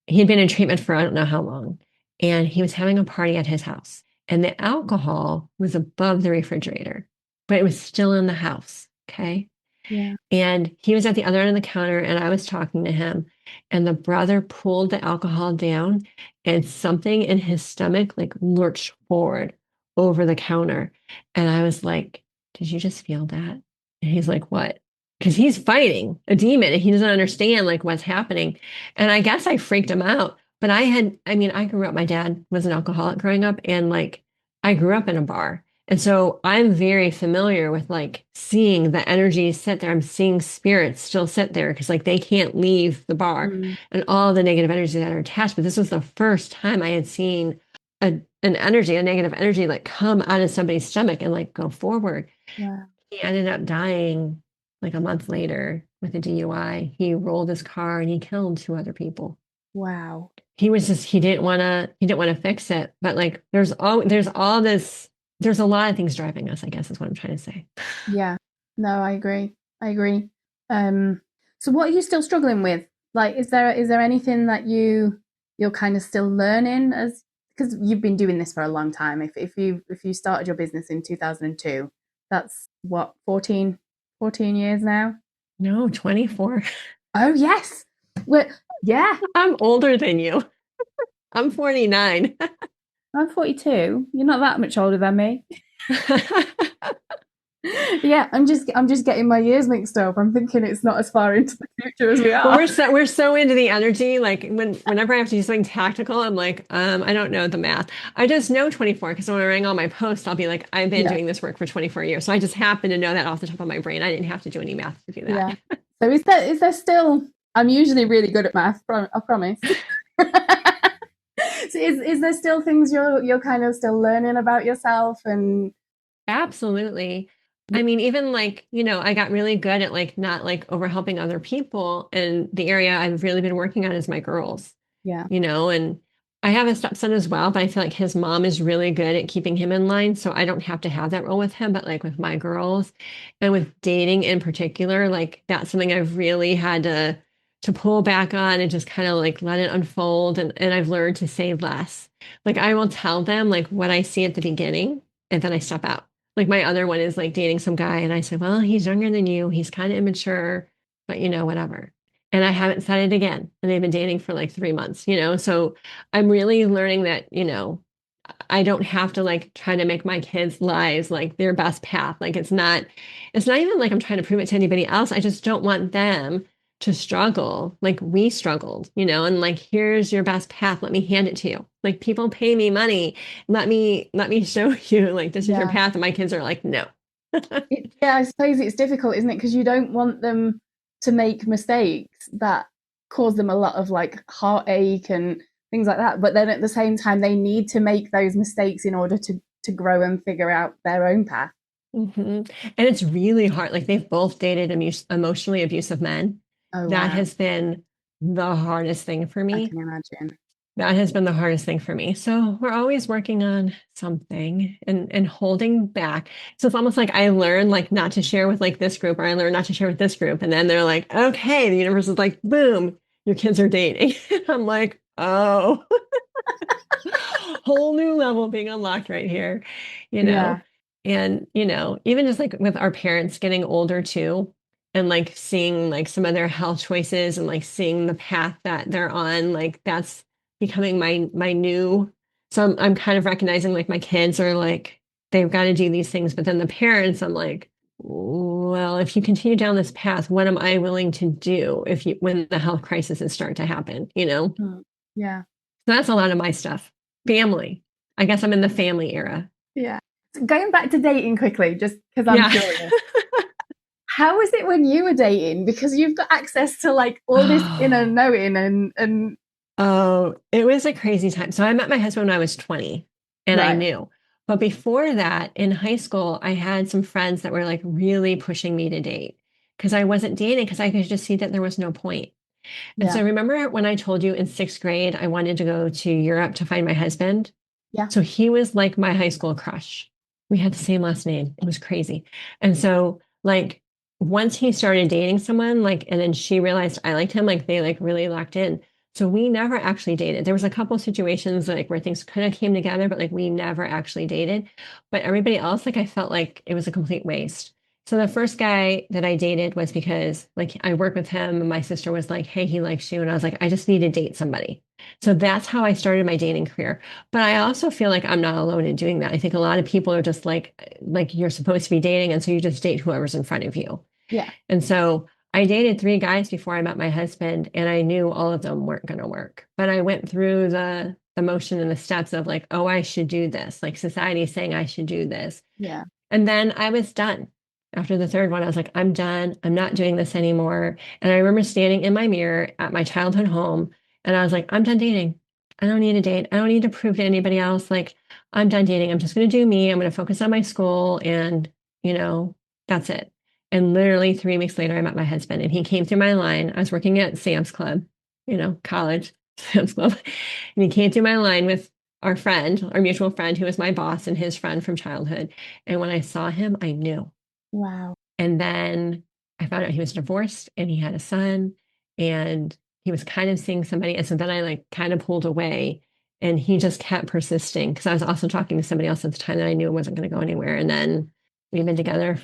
He'd been in treatment for I don't know how long, and he was having a party at his house. And the alcohol was above the refrigerator, but it was still in the house. Okay. Yeah. And he was at the other end of the counter, and I was talking to him. And the brother pulled the alcohol down, and something in his stomach like lurched forward over the counter. And I was like, "Did you just feel that?" And he's like, "What?" Because he's fighting a demon and he doesn't understand like what's happening. And I guess I freaked him out. But I grew up, my dad was an alcoholic growing up, and like I grew up in a bar. And so I'm very familiar with like seeing the energy sit there. I'm seeing spirits still sit there because like they can't leave the bar Mm, and all the negative energies that are attached. But this was the first time I had seen a negative energy like come out of somebody's stomach and like go forward. wow. He ended up dying like a month later with a DUI. He rolled his car and he killed two other people. Wow. He didn't want to fix it, but like there's a lot of things driving us, I guess is what I'm trying to say. Yeah. No, I agree. I agree. Um, so what are you still struggling with? Like, is there anything that you're kind of still learning as because you've been doing this for a long time. If you started your business in 2002, that's what 14 years now. No, 24. Oh yes. Well, yeah. I'm older than you. I'm 49. I'm 42. You're not that much older than me. Yeah, I'm just getting my years mixed up. I'm thinking it's not as far into the future as we But are. we're so into the energy. Like whenever I have to do something tactical, I'm like, I don't know the math. I just know 24 because when I ring all my posts, I'll be like, I've been Yeah, doing this work for 24 years. So I just happen to know that off the top of my brain. I didn't have to do any math to do yeah. that. So is there still? I'm usually really good at math. I promise. So is there still things you're kind of still learning about yourself and Absolutely. I mean, even like, I got really good at like not like over helping other people. And the area I've really been working on is my girls, Yeah. and I have a stepson as well, but I feel like his mom is really good at keeping him in line. So I don't have to have that role with him, but like with my girls and with dating in particular, like that's something I've really had to pull back on and just kind of like let it unfold. And I've learned to say less. Like I will tell them like what I see at the beginning and then I step out. Like my other one is like dating some guy, and I said, well, he's younger than you. He's kind of immature, but whatever. And I haven't said it again. And they've been dating for like 3 months, So I'm really learning that, I don't have to like try to make my kids' lives like their best path. Like it's not even like I'm trying to prove it to anybody else. I just don't want them to struggle like we struggled, and like here's your best path. Let me hand it to you. Like people pay me money. Let me show you like this is your Yeah. path. And my kids are like, no. Yeah, I suppose it's difficult, isn't it? Because you don't want them to make mistakes that cause them a lot of like heartache and things like that. But then at the same time, they need to make those mistakes in order to grow and figure out their own path. And it's really hard. Like they've both dated emotionally abusive men. Oh That wow, has been the hardest thing for I me. can imagine. That has been the hardest thing for me. So we're always working on something and holding back. So it's almost like I learn like not to share with like this group, or I learn not to share with this group. And then they're like, okay, the universe is like, boom, your kids are dating. I'm like, oh, whole new level being unlocked right here, you know? Yeah, And, even just like with our parents getting older too, and like seeing like some of their health choices and like seeing the path that they're on, like that's becoming my new. So I'm kind of recognizing like my kids are like, they've got to do these things. But then the parents, I'm like, well, if you continue down this path, what am I willing to do when the health crises start to happen, mm, yeah, So that's a lot of my stuff. Family. I guess I'm in the family era. yeah. So going back to dating quickly, just because I'm Yeah. curious. How was it when you were dating? Because you've got access to like all this inner knowing and Oh, it was a crazy time. So I met my husband when I was 20 and I right, knew. But before that, in high school, I had some friends that were like really pushing me to date because I wasn't dating because I could just see that there was no point. And so yeah, remember when I told you in sixth grade, I wanted to go to Europe to find my husband? yeah, So he was like my high school crush. We had the same last name. It was crazy. And so like once he started dating someone, like, and then she realized I liked him, like they like really locked in. So we never actually dated. There was a couple situations like where things kind of came together, but like we never actually dated. But everybody else, like I felt like it was a complete waste. So the first guy that I dated was because like I worked with him and my sister was like, hey, he likes you. And I was like, I just need to date somebody. So that's how I started my dating career. But I also feel like I'm not alone in doing that. I think a lot of people are just like you're supposed to be dating, and so you just date whoever's in front of you. yeah, And so I dated three guys before I met my husband, and I knew all of them weren't going to work. But I went through the motion and the steps of like, oh, I should do this. Like society is saying I should do this. yeah, And then I was done. After the third one, I was like, I'm done. I'm not doing this anymore. And I remember standing in my mirror at my childhood home, and I was like, I'm done dating. I don't need a date. I don't need to prove to anybody else. Like, I'm done dating. I'm just going to do me. I'm going to focus on my school, and, you know, that's it. And literally 3 weeks later, I met my husband, and he came through my line. I was working at Sam's Club, college, Sam's Club. And he came through my line with our mutual friend, who was my boss and his friend from childhood. And when I saw him, I knew. wow, And then I found out he was divorced and he had a son and he was kind of seeing somebody. And so then I like kind of pulled away and he just kept persisting because I was also talking to somebody else at the time that I knew wasn't going to go anywhere. And then we've been together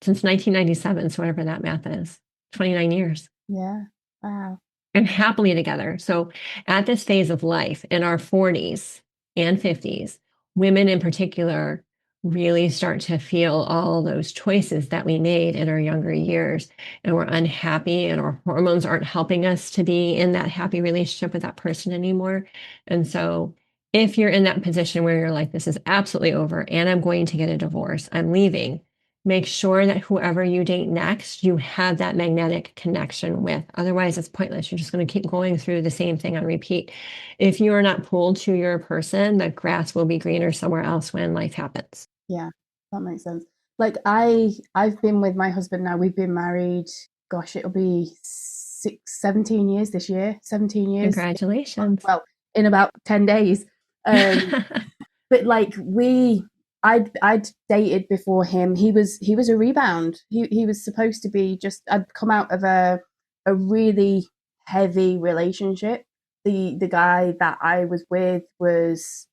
since 1997, so whatever that math is, 29 years yeah, wow, and happily together. So at this phase of life in our 40s and 50s, women in particular really start to feel all those choices that we made in our younger years. And we're unhappy and our hormones aren't helping us to be in that happy relationship with that person anymore. And so if you're in that position where you're like, this is absolutely over and I'm going to get a divorce, I'm leaving, make sure that whoever you date next, you have that magnetic connection with. Otherwise, it's pointless. You're just going to keep going through the same thing on repeat. If you are not pulled to your person, the grass will be greener somewhere else when life happens. yeah, that makes sense. Like I've been with my husband now. We've been married, gosh, it'll be 17 years this year. 17 years. Congratulations. Well, in about 10 days. Um, but like I'd dated before him. He was a rebound. He was supposed to be just I'd come out of a really heavy relationship. The guy that I was with was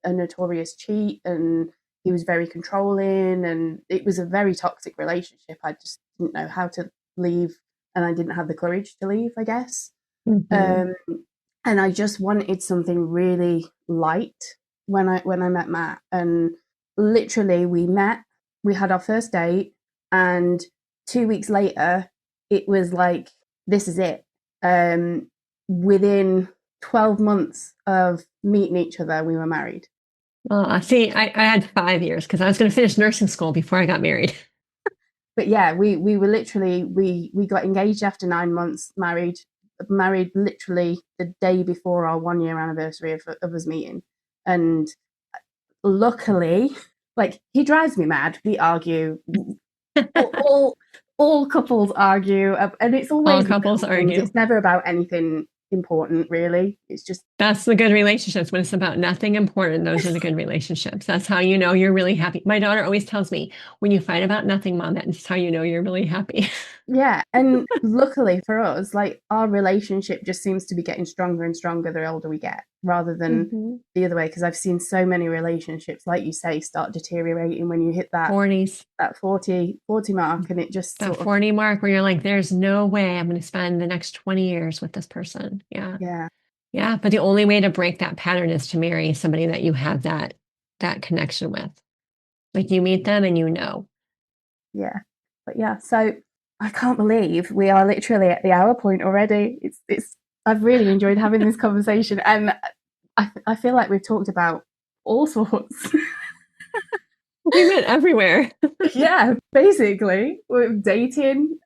a notorious cheat, and he was very controlling, and it was a very toxic relationship. I just didn't know how to leave, and I didn't have the courage to leave, I guess. Hmm. Um, and I just wanted something really light when I met Matt. And literally, we met, we had our first date, and 2 weeks later, it was like, this is it. Within 12 months of meeting each other, we were married. Well, see, I had 5 years because I was going to finish nursing school before I got married. But yeah, we were literally we got engaged after 9 months, married literally the day before our 1 year anniversary of us meeting. And luckily, like, he drives me mad. We argue. all, all all couples argue, and it's All always the couples little things. argue. It's never about anything important, really. It's just That's the good relationships. When it's about nothing important, those are the good relationships. That's how you know you're really happy. My daughter always tells me, when you fight about nothing, Mom, that's how you know you're really happy. yeah. And luckily for us, like, our relationship just seems to be getting stronger and stronger the older we get, rather than Hmm. the other way. Because I've seen so many relationships, like you say, start deteriorating when you hit that 40s, that 40 mark, and it just that sort of, 40 mark where you're like, there's no way I'm going to spend the next 20 years with this person. Yeah. yeah, Yeah. But the only way to break that pattern is to marry somebody that you have that connection with. Like you meet them and you know. yeah. But yeah, so I can't believe we are literally at the hour point already. It's I've really enjoyed having this conversation, and I feel like we've talked about all sorts. We met everywhere. Yeah, basically, with dating,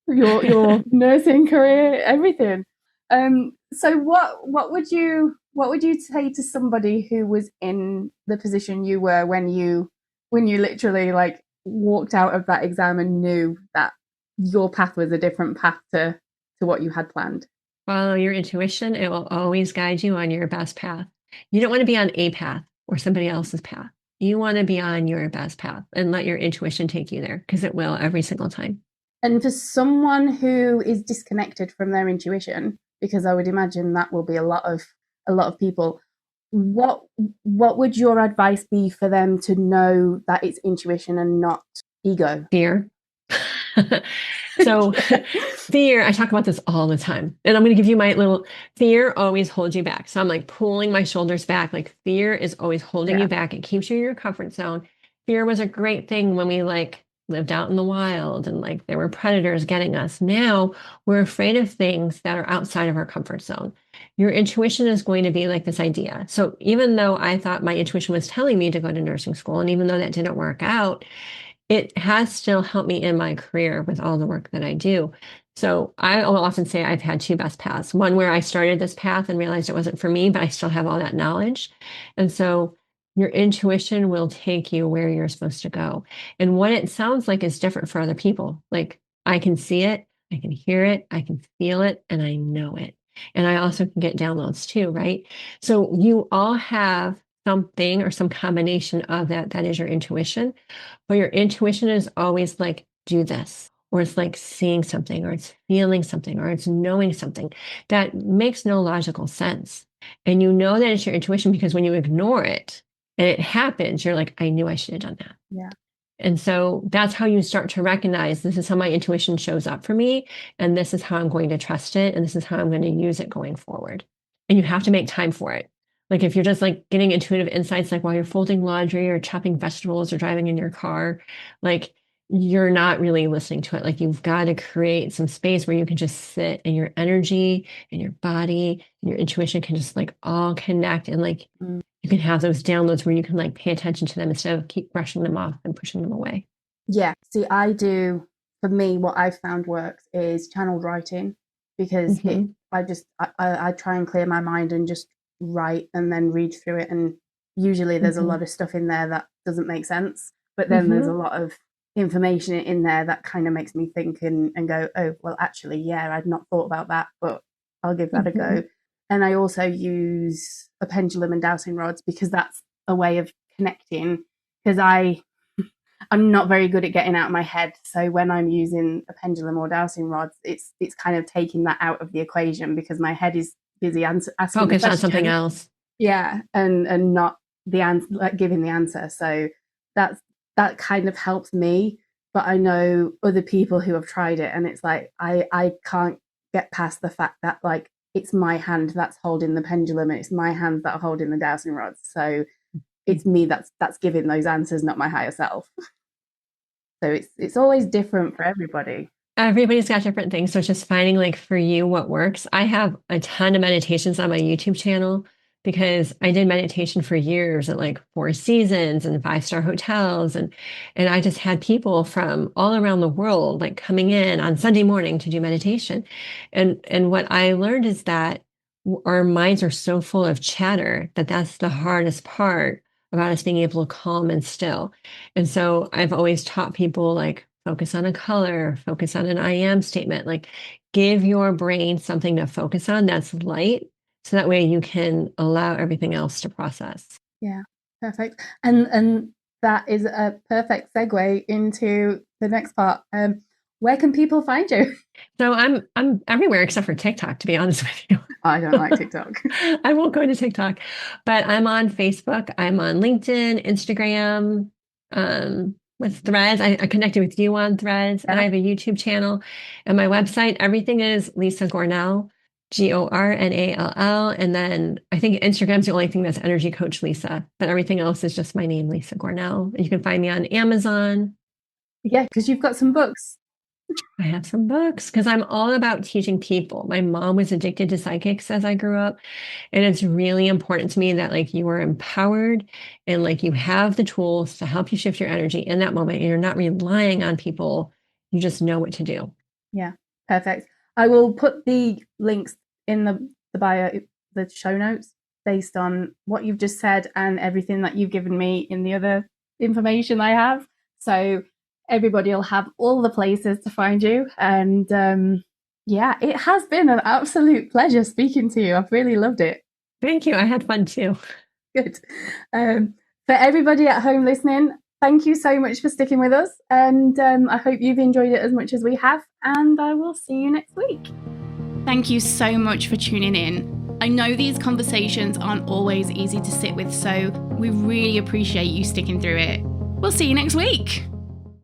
your nursing career, everything. So what would you say to somebody who was in the position you were when you literally, like, walked out of that exam and knew that your path was a different path to what you had planned? Follow your intuition. It will always guide you on your best path. You don't want to be on a path or somebody else's path. You want to be on your best path and let your intuition take you there because it will every single time. And for someone who is disconnected from their intuition, because I would imagine that will be a lot of people, what what would your advice be for them to know that it's intuition and not ego? Fear. So, Yeah. fear, I talk about this all the time. And I'm going to give you my little fear always holds you back. So, I'm like pulling my shoulders back. Like, fear is always holding Yeah. you back. It keeps you in your comfort zone. Fear was a great thing when we like lived out in the wild and like there were predators getting us. Now, we're afraid of things that are outside of our comfort zone. Your intuition is going to be like this idea. So, even though I thought my intuition was telling me to go to nursing school, and even though that didn't work out, it has still helped me in my career with all the work that I do. So I will often say I've had two best paths. One where I started this path and realized it wasn't for me, but I still have all that knowledge. And so your intuition will take you where you're supposed to go. And what it sounds like is different for other people. Like I can see it, I can hear it, I can feel it, and I know it. And I also can get downloads too, right? So you all have something or some combination of that that is your intuition. But your intuition is always like, do this, or it's like seeing something, or it's feeling something, or it's knowing something that makes no logical sense. And you know that it's your intuition because when you ignore it and it happens, you're like, I knew I should have done that. Yeah. And so that's how you start to recognize this is how my intuition shows up for me. And this is how I'm going to trust it. And this is how I'm going to use it going forward. And you have to make time for it. Like if you're just like getting intuitive insights, like while you're folding laundry or chopping vegetables or driving in your car, like you're not really listening to it. Like you've got to create some space where you can just sit and your energy and your body and your intuition can just like all connect and like Mm. you can have those downloads where you can like pay attention to them instead of keep brushing them off and pushing them away. Yeah. See, I do, for me, what I've found works is channeled writing, because Hmm. I try and clear my mind and just write and then read through it. And usually there's a Hmm. lot of stuff in there that doesn't make sense, but then there's a Hmm. lot of information in there that kind of makes me think and go, oh, well, actually, yeah, I'd not thought about that, but I'll give that a Mhm. go. And I also use a pendulum and dowsing rods because that's a way of connecting. Because I'm not very good at getting out of my head. So when I'm using a pendulum or dowsing rods, it's kind of taking that out of the equation because my head is busy asking the Focus on something question, else. yeah, and not the answer, like giving the answer. So that's that kind of helps me. But I know other people who have tried it, and it's like I can't get past the fact that like it's my hand that's holding the pendulum, and it's my hand that are holding the dowsing rods. So it's me that's giving those answers, not my higher self. So it's always different for everybody. Everybody's got different things. So it's just finding like for you what works. I have a ton of meditations on my YouTube channel because I did meditation for years at like Four Seasons and five-star hotels and I just had people from all around the world like coming in on Sunday morning to do meditation. And what I learned is that our minds are so full of chatter that that's the hardest part about us being able to calm and still. And so I've always taught people like focus on a color, focus on an I am statement, like give your brain something to focus on that's light so that way you can allow everything else to process. Yeah, perfect. And that is a perfect segue into the next part. Where can people find you? So I'm everywhere except for TikTok, to be honest with you. I don't like TikTok. I won't go into TikTok, but I'm on Facebook, I'm on LinkedIn, Instagram, with Threads. I connected with you on Threads, and Yeah. I have a YouTube channel and my website. Everything is Lisa Gornall, Gornall. And then I think Instagram's the only thing that's Energy Coach Lisa, but everything else is just my name, Lisa Gornall. You can find me on Amazon. Yeah, because you've got some books. I have some books because I'm all about teaching people. My mom was addicted to psychics as I grew up. And it's really important to me that like you are empowered and like you have the tools to help you shift your energy in that moment. And you're not relying on people. You just know what to do. Yeah, perfect. I will put the links in the bio, the show notes, based on what you've just said and everything that you've given me in the other information I have. So everybody will have all the places to find you. And yeah, it has been an absolute pleasure speaking to you. I've really loved it. Thank you. I had fun too. Good. For everybody at home listening, thank you so much for sticking with us. And I hope you've enjoyed it as much as we have. And I will see you next week. Thank you so much for tuning in. I know these conversations aren't always easy to sit with, so we really appreciate you sticking through it. We'll see you next week.